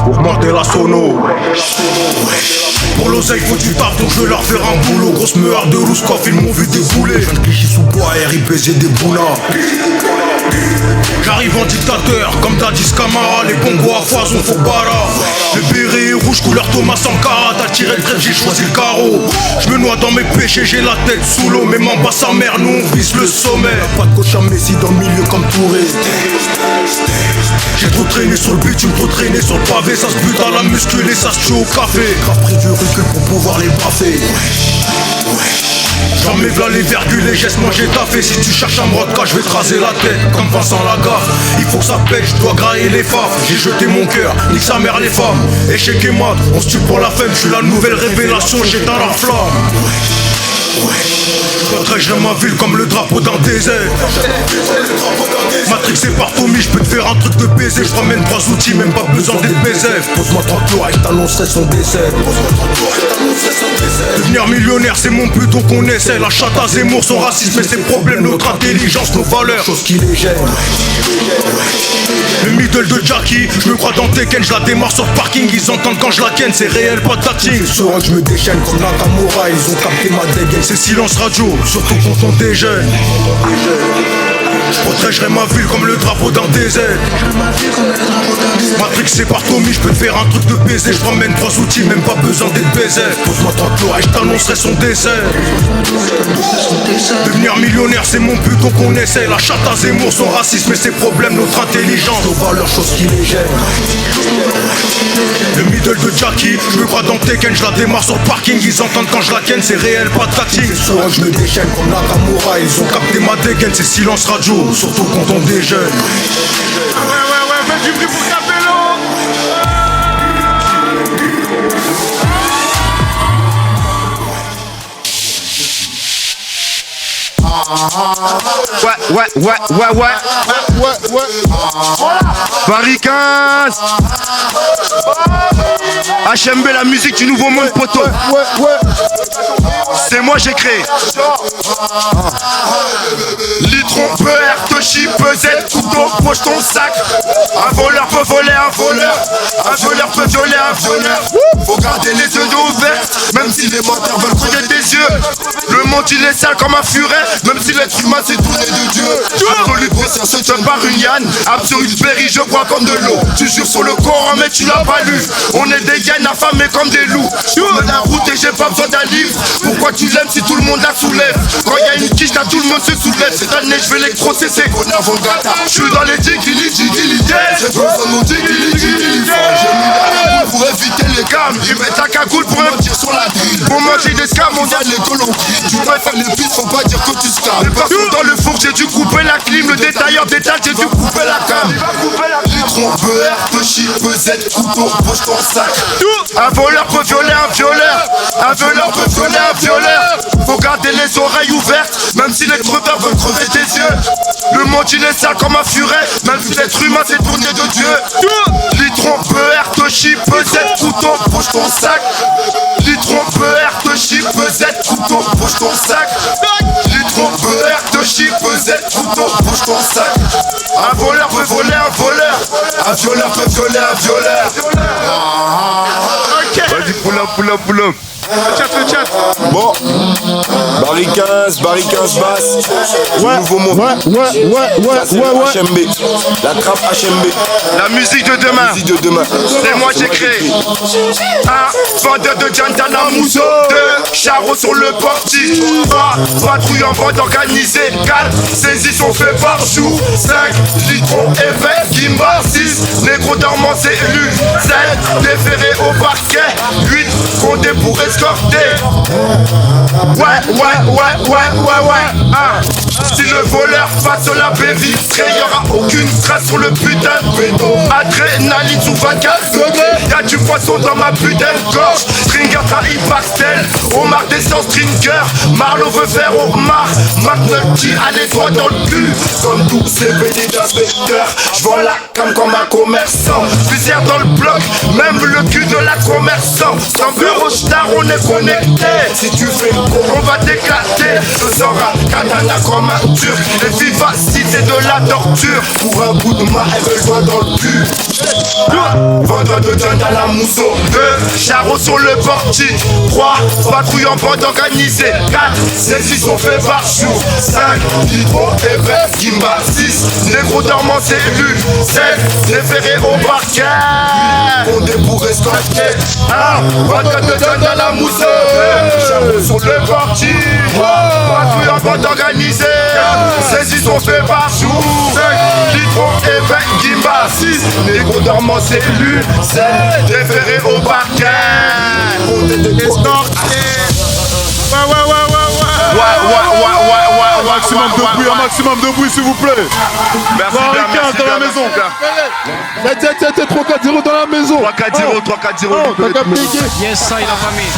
Augmenter la sono. Pour l'oseille faut du taf donc je leur faire un boulot. Grosse meurtre de Rouskov, ils m'ont vu débouler. Jeune cliché sous bois, RIPG des bounas. J'arrive en dictateur, comme Dadis Camara. Les Congos à foison, faut bara. Le béret rouge, couleur Thomas Sankara. T'as tiré le trèfle, j'ai choisi le carreau. Je me noie dans mes péchés, j'ai la tête sous l'eau. Même en bas sa mère, nous on vise le sommet. Pas de coach à Messi dans le milieu comme Touré. J'ai trop traîné sur le bitume, trop traîné sur le pavé. Ça se bute à la muscule et ça se tue au café. Grave pris du recul pour pouvoir les baffer. J'en mets v'là les virgules, les gestes, moi j'ai taffé. Si tu cherches un mrodka, je vais te raser la tête comme Vincent Lagaffe. Il faut que ça pète, je dois grailler les faves. J'ai jeté mon cœur, nique sa mère les femmes. Échec et mat, on se tue pour la femme. Je suis la nouvelle révélation, j'éteins la flamme. Protège ma ville comme le drapeau d'un désert. Matrixé par Tommy, je peux te faire un truc de baiser. Je ramène 3 outils, même pas besoin d'être BZF. Pose-moi 30 lois et je t'annoncerai son décès. Devenir millionnaire c'est mon but donc on essaie. La chatte à Zemmour, son racisme et ses problèmes. Notre intelligence, nos valeurs, chose qui les gêne. Le middle de Jackie, je me crois dans Tekken. Je la démarre sur le parking, ils entendent quand je la ken. C'est réel, pas de tacting. Sauront que je me déchaîne comme Nakamura. Ils ont capté ma dégaine, c'est silence radio. Surtout quand on déjeune. Je protégerai ma ville comme le drapeau d'un désert. Matrixé par Tommy, je peux te faire un truc de baiser. Je ramène 3 outils, même pas besoin d'être baiser. Pose-moi 30 lois et je t'annoncerai son décès. Devenir millionnaire c'est mon but donc on essaie. La chatte à Zemmour, son racisme et ses problèmes. Notre intelligence, nos valeurs, chose qui les gêne. Le middle de Jackie, je me crois dans Tekken. Je la démarre sur le parking, ils entendent quand je la ken. C'est réel, pas de tactique. Souvent je me déchaîne comme Nakamura. Ils ont capté ma dégaine, c'est silence radio. Surtout quand on déjeune. Ouais, faites du bruit pour Capello. Ouais. Paris 15. HMB, la musique du nouveau monde, poteau. C'est moi j'ai créé. Litron, PR, Toshi, pesette, couteau, poche ton sac. Un voleur peut voler un voleur. Un violeur peut violer un violeur. Faut garder les yeux ouverts, même si les menteurs veulent cogner tes yeux. Le monde il est sale comme un furet, même si l'être humain s'est tourné de Dieu. Absolute pression se tient par une yann. Absolute péri, je bois comme de l'eau. Tu jures sur le Coran mais tu l'as pas lu. On est des gaines affamés comme des loups. Je mène la route et j'ai pas besoin d'un livre. Pourquoi tu l'aimes si tout le monde la soulève? Quand y a une quiche là tout le monde se soulève. Cette année je vais les processer. Je suis dans les digili. J'ai besoin de mon digili. J'ai mis la pour éviter les gammes. Ils mettent la cagoule pour me tirer sur la grille. Pour manger des scams, on a les colons. Tu préfères les pistes, faut pas dire que tu scams. Partout dans le four, j'ai dû couper la clim. Le détailleur détaille, j'ai dû couper la cam. Litron, PR, Toshi, pesette, couteau, poche ton sac. Un voleur peut violer un violeur. Un violeur peut violer un violeur. Faut garder les oreilles ouvertes, même si les creveurs veulent crever tes yeux. Le monde il est sale comme un furet, même si l'être humain s'est tourné de Dieu. Litron, PR, Toshi, pesette, couteau, poche ton sac. Litron, PR, Toshi, pesette, couteau, poche ton sac. Litron, PR, Toshi, pesette, couteau, poche ton sac. Un voleur peut voler un voleur. Un violeur peut violer un violeur. Vas-y, pull up. Le chat. Bon, Barry 15 basse. Nouveau mot. Ouais. HMB. La trappe HMB. La musique de demain. C'est moi j'ai créé. Un vendeur de Jantana Mousso. 2 charros sur le portique. 3 patrouilles en bande organisée. 4 saisies sont faits par jour. 5 litrons épais. Gimba 6 négro dormant c'est élu. 7 déférés au parquet. 8 condés pour escorter. Ouais. Si le voleur passe la baie vitrée, y'aura aucune trace sur le putain de béton. Adrénaline sous 24 degrés. Y'a du poisson dans ma putain de gorge. Stringer trahi pastel. Omar descend Stringer. Marlowe veut faire Omar. McNulty a les doigts dans le cul. Comme tous ces bénis d'inspecteurs. J'vends la cam comme un commerçant. Fusière dans le bloc, même le cul de la commerçant. Sans bureau star on est connecté. Si tu fais le con on va t'éclater. Ce sera katana comme un turc. Les vivacités de la torture. Pour un bout de ma elle me doigt dans le cul. Vendeur de dinde à la mousseau. 2 charros sur le portique. 3 patrouilles en bande organisée. 4 saisies sont faits par jour. 5 litrons épais. Gimba 6 négro dormant c'est élu. 7 déférés au parquet. On est pour escorter. 1 vendeur de dinde à la mousseau. 2 charros sur le portique. 3 patrouilles en bande organisée. Saisies sont faits par jour. 5 litrons épais. Gimba 6 négro dormant c'est élu. 7 déférés au parquet. On est escorté. maximum de bruit s'il vous plaît. Merci bien, merci dans la bien, maison. merci bien. Tiens, 3-4-0 dans la maison. 3-4-0, 3-4-0. T'as capté? Yes, ça, la famille.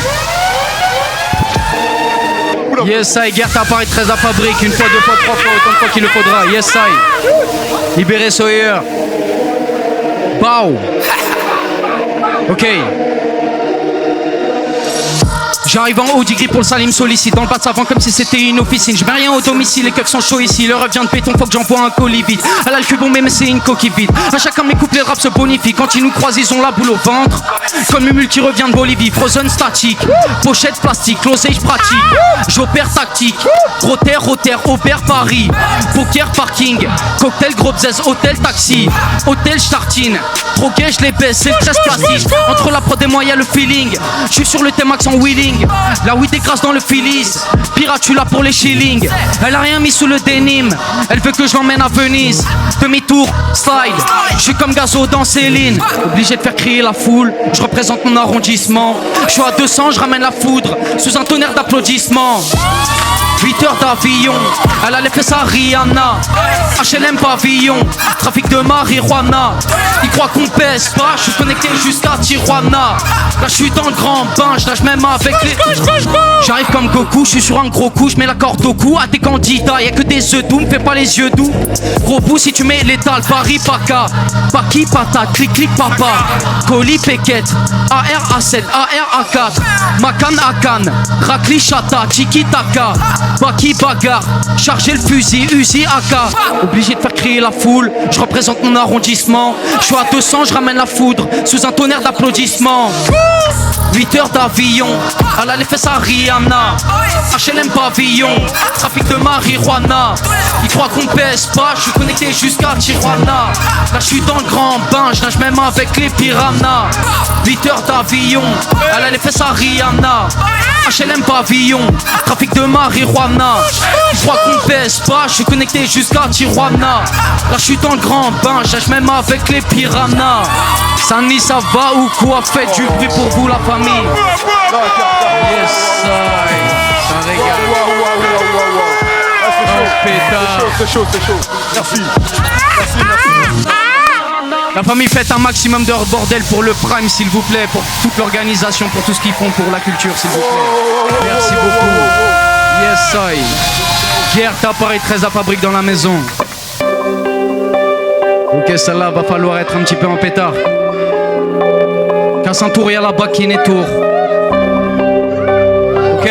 Yes, ça, guerre t'apparaît très à fabrique. Une fois, deux fois, trois fois, autant de fois qu'il le faudra. Yes, ça. Libéré Sawyer. Bow. Ok. J'arrive en haut du gris pour le salim sollicite. Dans le bas de savant comme si c'était une officine. Je mets rien au domicile, les keufs sont chauds ici. Le revient de béton, faut que j'envoie un colis vide. Elle a le cul bombé mais c'est une coquille vide. À chacun mes couples les rap se bonifient. Quand ils nous croisent ils ont la boule au ventre. Comme une multi revient de Bolivie. Frozen statique, pochette plastique, l'osage pratique. J'opère tactique, roter, opère Paris. Poker parking, cocktail gros bzez, hôtel taxi. Hôtel startine, drogué je les baisse, c'est le 13 plastique. Entre la prod et moi y'a le feeling. Je suis sur le T-Max en wheeling. La weed est grasse dans le Phillies. Pirate, tu là pour les shillings. Elle a rien mis sous le denim. Elle veut que je l'emmène à Venise. Demi-tour, slide. Je suis comme Gazo dans Céline. Obligé de faire crier la foule. Je représente mon arrondissement. Je suis à 200, je ramène la foudre. Sous un tonnerre d'applaudissements. 8 heures d'avion, elle a les fesses à Rihanna. HLM pavillon, trafic de marijuana. Ils croient qu'on pèse pas, je suis connecté jusqu'à Tijuana. Là je suis dans le grand bain, je nage même avec les... J'arrive comme Goku, je suis sur un gros coup, je mets la corde au cou à tes candidats. Y'a que des œufs doux, me fais pas les yeux doux. Gros bout si tu mets l'étal, Paris, Paca. Paki, patate, clic, clic, papa. Colis, péquette, AR, A7, AR, A4. Macan, Akan, Racli, Chata, Chiki, Taka. Baki, bagarre, charger le fusil, Uzi, AK. Obligé de faire crier la foule, je représente mon arrondissement. Je suis à 200, je ramène la foudre, sous un tonnerre d'applaudissements. 8 heures d'avion, elle a les fesses à Rihanna. HLM pavillon, trafic de marijuana. Ils croient qu'on pèse pas, je suis connecté jusqu'à Tijuana. Là je suis dans le grand bain, je nage même avec les piranhas. 8 heures d'avion, elle a les fesses à Rihanna. HLM pavillon, trafic de marijuana. Ils croient qu'on pèse pas, je suis connecté jusqu'à Tijuana. Là je suis dans le grand bain, je nage même avec les piranhas. Sani ça va ou quoi? Faites du bruit pour vous la famille. Yes, ça régale. C'est chaud. Merci. La famille, faites un maximum de bordel pour le Prime s'il vous plaît, pour toute l'organisation, pour tout ce qu'ils font pour la culture s'il vous plaît. Merci beaucoup. Yes, I. Guerre t'apparaît très à fabrique dans la maison. Ok, celle-là va falloir être un petit peu en pétard. Casse un tour et à la baquine et tour. Ok.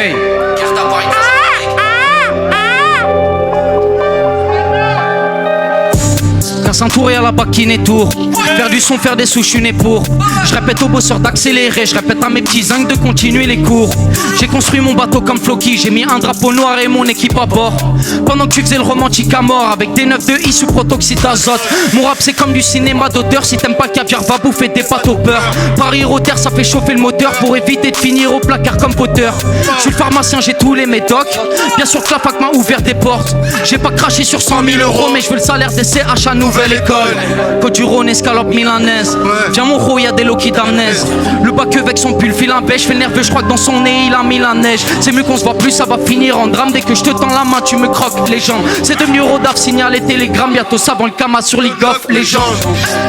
Casse un tour et à la baquine et tour. Faire du son, faire des sous, je suis né pour. Je répète aux bosseurs d'accélérer, je répète à mes petits zincs de continuer les cours. J'ai construit mon bateau comme Floki, j'ai mis un drapeau noir et mon équipe à bord. Pendant que tu faisais le romantique à mort, avec des 9 de I sous protoxyde d'azote. Mon rap c'est comme du cinéma d'auteur, si t'aimes pas le caviar va bouffer des pâtes au beurre. Paris Rotter ça fait chauffer le moteur pour éviter de finir au placard comme Potter. Je suis le pharmacien, j'ai tous les médocs. Bien sûr que la fac m'a ouvert des portes. J'ai pas craché sur 100 000 €, mais je veux le salaire des CH à nouvelle école. Côte du Rhône, escalope milanaise. Viens mon ro, y'a des loquis d'amnèse. Le bac avec son pull fil un beige. Fais le nerveux, je crois que dans son nez il a mis la neige. C'est mieux qu'on se voit plus, ça va finir en drame. Dès que je te tends la main, tu me croques les jambes. C'est devenu Rodaf, signal et télégramme. Bientôt ça vend le Kama sur les gaffes, les jambes.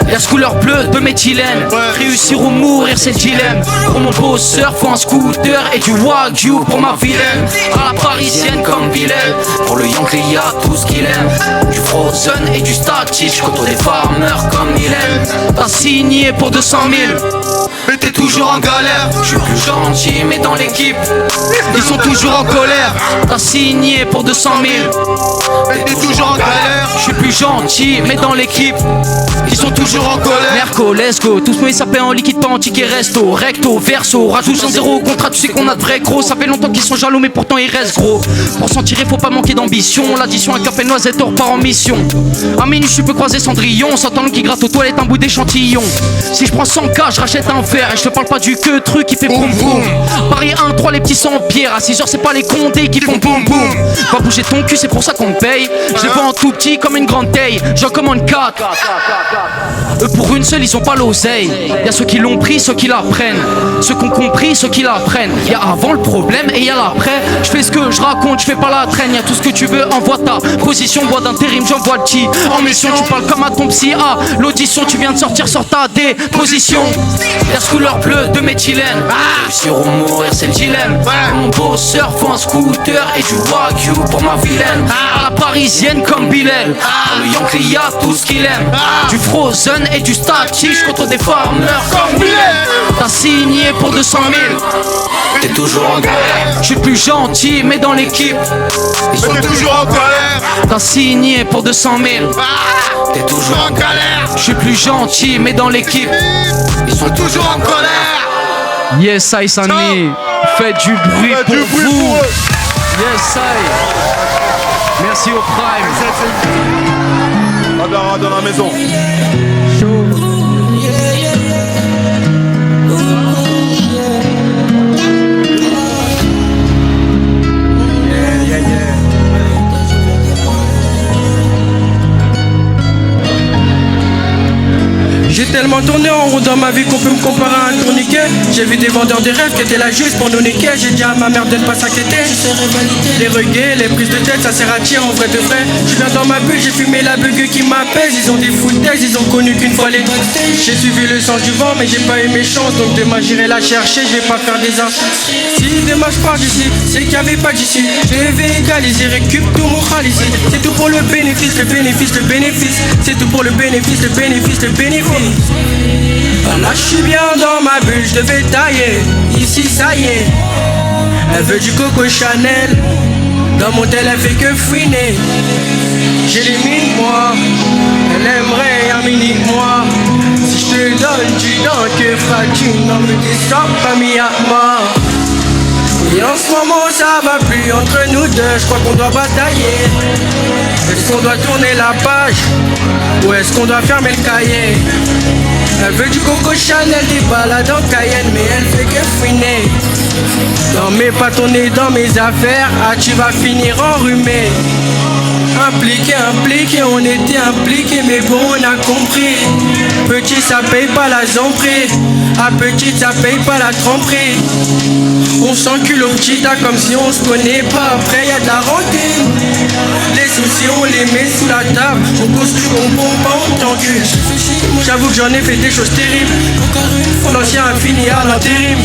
Y'a ce couleur bleue de méthylène. Réussir ou mourir, c'est le dilemme. Pour mon bosseur, faut un scooter et du Wagyu pour ma vilaine. À la parisienne comme Vilaine. Pour le Yankee, y'a tout ce qu'il aime. Du Frozen et du statique. Je côtoie des farmers comme il aime. T'as signé pour 200 000, mais t'es toujours en galère. Je suis plus gentil, mais dans l'équipe, ils sont toujours en colère. T'as signé pour 200 000, mais t'es toujours en galère. Je suis plus gentil, mais dans l'équipe, ils sont toujours en colère. Merco, let's go, tous mes sapins en liquide, pas en ticket resto. Recto, verso, rajoute un zéro au contrat, tu sais qu'on a de vrais gros. Ça fait longtemps qu'ils sont jaloux, mais pourtant ils restent gros. Pour s'en tirer, faut pas manquer d'ambition. L'addition, un café noisette, on repart en mission. À minuit, je peux croiser Cendrillon. S'entend qui gratte aux toilettes un bout d'échantillon. Si je prends 100K, je rachète un verre. Et je te parle pas du que truc qui fait boum boum. Paris 1-3, les petits sont en pierre. À 6h, c'est pas les condés qui font boum boum. Va bouger ton cul, c'est pour ça qu'on me paye. Je les vends en tout petit comme une grande taille. J'en commande 4. Eux pour une seule, ils ont pas l'oseille. Y'a ceux qui l'ont pris, ceux qui la prennent. Ceux qui ont compris, ceux qui la prennent. Y'a avant le problème et y'a l'après. Je fais ce que je raconte, je fais pas la traîne. Y'a tout ce que tu veux, envoie ta position. Bois d'intérim, j'envoie le petit. En mission, tu parles comme à ton psy. Ah, l'audition, tu viens de sortir, sors ta déposition. Y'a ce couleur bleue de méthylène. Sur ou mourir, c'est le dilemme. Mon bosseur, faut un scooter et du wagyu pour ma vilaine. À la parisienne comme Bilal. Le Yankee, y'a tout ce qu'il aime. Du Frozen et du Statish contre des farmers comme Bilal. T'as signé pour 200 000. T'es toujours en galère. Je suis plus gentil, mais dans l'équipe ils sont toujours en galère. T'as signé pour 200 000. T'es toujours en galère. Je suis plus gentil, mais dans l'équipe ils sont toujours en colère. Yes, I Sunny. Faites du bruit pour vous. Yes, I. Merci au Prime. Badara dans la maison. J'ai tellement tourné en rond dans ma vie qu'on peut me comparer à un tourniquet. J'ai vu des vendeurs de rêves qui étaient là juste pour nous niquer. J'ai dit à ma mère de ne pas s'inquiéter. Les regains, les prises de tête, ça sert à tirer en vrai de vrai. Je viens dans ma bulle, j'ai fumé la bugue qui m'apaise. Ils ont des foutaises, ils ont connu qu'une fois les drugs. J'ai suivi le sens du vent mais j'ai pas eu mes chances. Donc demain j'irai la chercher, je vais pas faire des uns. Si demain je pars d'ici, c'est qu'il y avait pas d'ici. Je vais égaliser, récup tout mon khal ici. C'est tout pour le bénéfice, le bénéfice, le bénéfice. C'est tout pour le bénéfice, le bénéfice, le bénéfice. Là je suis bien dans ma bulle, je devais tailler. Ici ça y est. Elle veut du Coco Chanel. Dans mon tel elle fait que fouiner. J'ai les mines moi. Elle aimerait un mini moi. Si je te donne du don, que feras-tu? Non me descends pas mis à mort. Et en ce moment ça va plus entre nous deux. Je crois qu'on doit batailler. Est-ce qu'on doit tourner la page ou est-ce qu'on doit fermer le cahier? Elle veut du Coco Chanel, des balades en Cayenne, mais elle fait que fouiner. Non mais pas ton nez dans mes affaires, ah tu vas finir enrhumé. Impliqué, on était impliqué, mais bon on a compris. Petit ça paye pas la zombrie, ah petite ça paye pas la tromperie. On s'encule au petit tas comme si on se connaît pas, après y'a de la rancune. Les soucis on les met sous la table, on cause du bonbon, pas on t'encule. J'avoue que j'en ai fait des choses terribles. L'ancien a fini à l'intérim.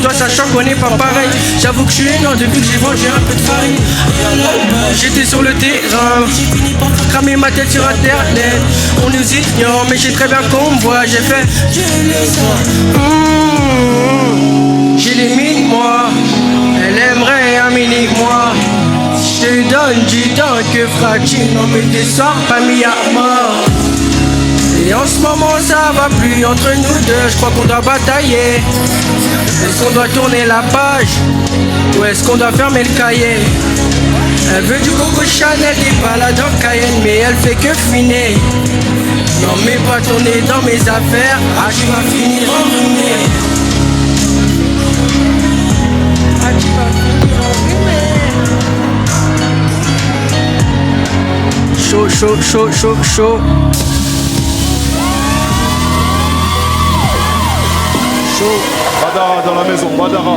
Toi sachant qu'on n'est pas pareil. J'avoue que je suis énorme depuis que j'ai vendu un peu de farine. J'étais sur le terrain, cramé ma tête sur internet. On nous ignore mais j'ai très bien qu'on me voit. J'ai fait j'ai les mines moi. Elle aimerait un mini moi. Si je te donne du temps, que feras-tu? Non mais t'es soir pas mis à mort. Et en ce moment ça va plus entre nous deux, je crois qu'on doit batailler. Est-ce qu'on doit tourner la page ou est-ce qu'on doit fermer le cahier? Elle veut du Coco Chanel, des balades en Cayenne, mais elle fait que fouiner. Non mais pas tourner dans mes affaires, ah tu vas finir enrhumé. Ah tu vas finir enrhumé. Chaud, chaud, chaud, chaud, chaud. Badara dans la maison, Badara.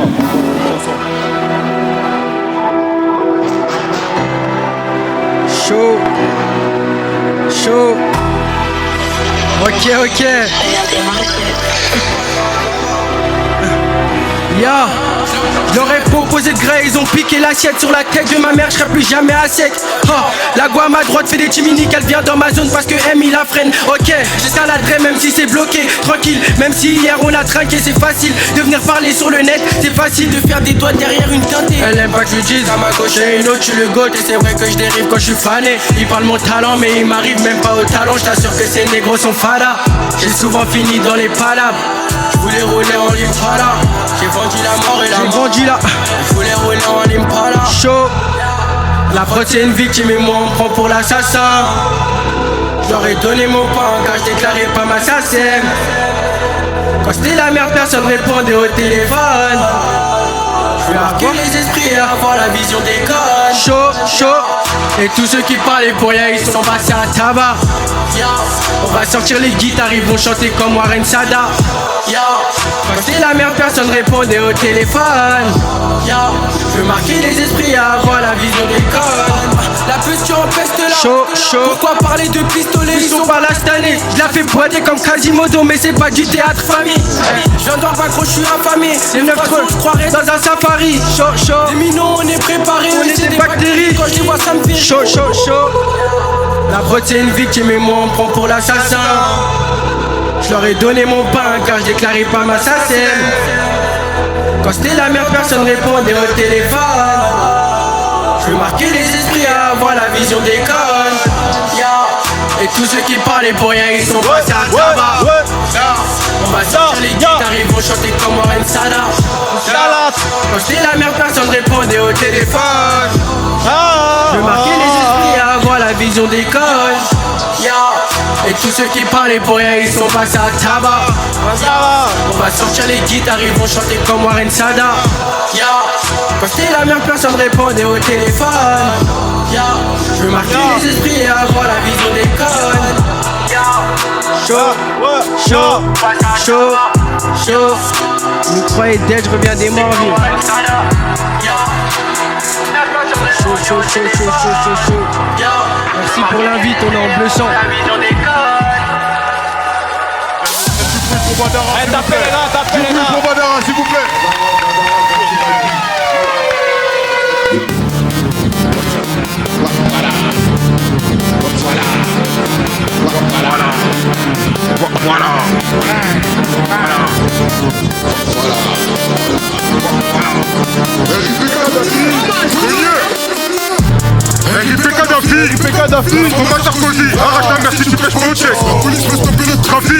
Chaud. Chaud. Ok. Ya, je leur ai proposé de grès, ils ont piqué l'assiette sur la tête de ma mère, je serai plus jamais à sec. La go à ma droite fait des timiniques, elle vient dans ma zone parce que M il la freine. Ok, j'escaladerai même si c'est bloqué, tranquille, même si hier on a trinqué, c'est facile de venir parler sur le net, c'est facile de faire des doigts derrière une teintée. Elle aime pas que je dise à ma gauche et une autre, tu le goûtes et c'est vrai que je dérive quand je suis fané. Ils parlent mon talent mais ils m'arrivent même pas au talent, je t'assure que ces négros sont fada. J'ai souvent fini dans les palabres, je voulais rouler en Impala. J'ai vendu la mort et la mort. Je voulais rouler en Impala. Chaud. La prod c'est une victime et moi on me prend pour l'assassin. J'aurais donné mon pain car je déclarais pas ma SACEM. Quand c'était la merde, personne répondait au téléphone. Je vais marquer les esprits et avoir la vision des codes. Chaud. Et tous ceux qui parlaient pour rien, ils sont passés à tabac. On va sortir les guitares, ils vont chanter comme Warren Sada. Quand c'était la merde, personne répondait au téléphone. Je veux marquer les esprits et avoir la vision des codes. La peste empeste là. Chaud. Pourquoi parler de pistolet? Ils sont pas là cette année. Je la fais boiter comme Quasimodo, mais c'est pas du théâtre famille. Je viens de voir pas gros, je suis affamé. Les 9 je croirais dans un safari. Chaud. Les minots, on est préparés, on est des bactéries. Quand je les vois, ça me fait chaud. La fraude c'est une victime et moi on me prend pour l'assassin. Je leur ai donné mon pain car je déclarais pas ma SACEM. Quand c'était la merde, personne répondait au téléphone. Je veux marquer les esprits à avoir la vision des codes. Et tous ceux qui parlaient pour rien, ils sont passés à tabac. On va sortir les guitares, ils vont chanter comme Warren Sada. Quand c'était la merde, personne répondait au téléphone. Je veux marquer les esprits à avoir la vision des codes. Et tous ceux qui parlaient pour rien, ils sont passés à tabac. On va sortir les guitares, ils vont chanter comme Warren Sada. Quand c'était la merde, personne répondait au téléphone. Je veux marquer les esprits et avoir la vision des codes. Chaud. Vous croyez dead, je reviens des morts vivants. Chaud. Merci pour l'invite, on est en bleu sang. Tapez-les là. Pour Badara, s'il vous plaît. Kadhafi, on va Sarkozy, arrache la merci, tu pêches mon check. La police veut stopper le trafic.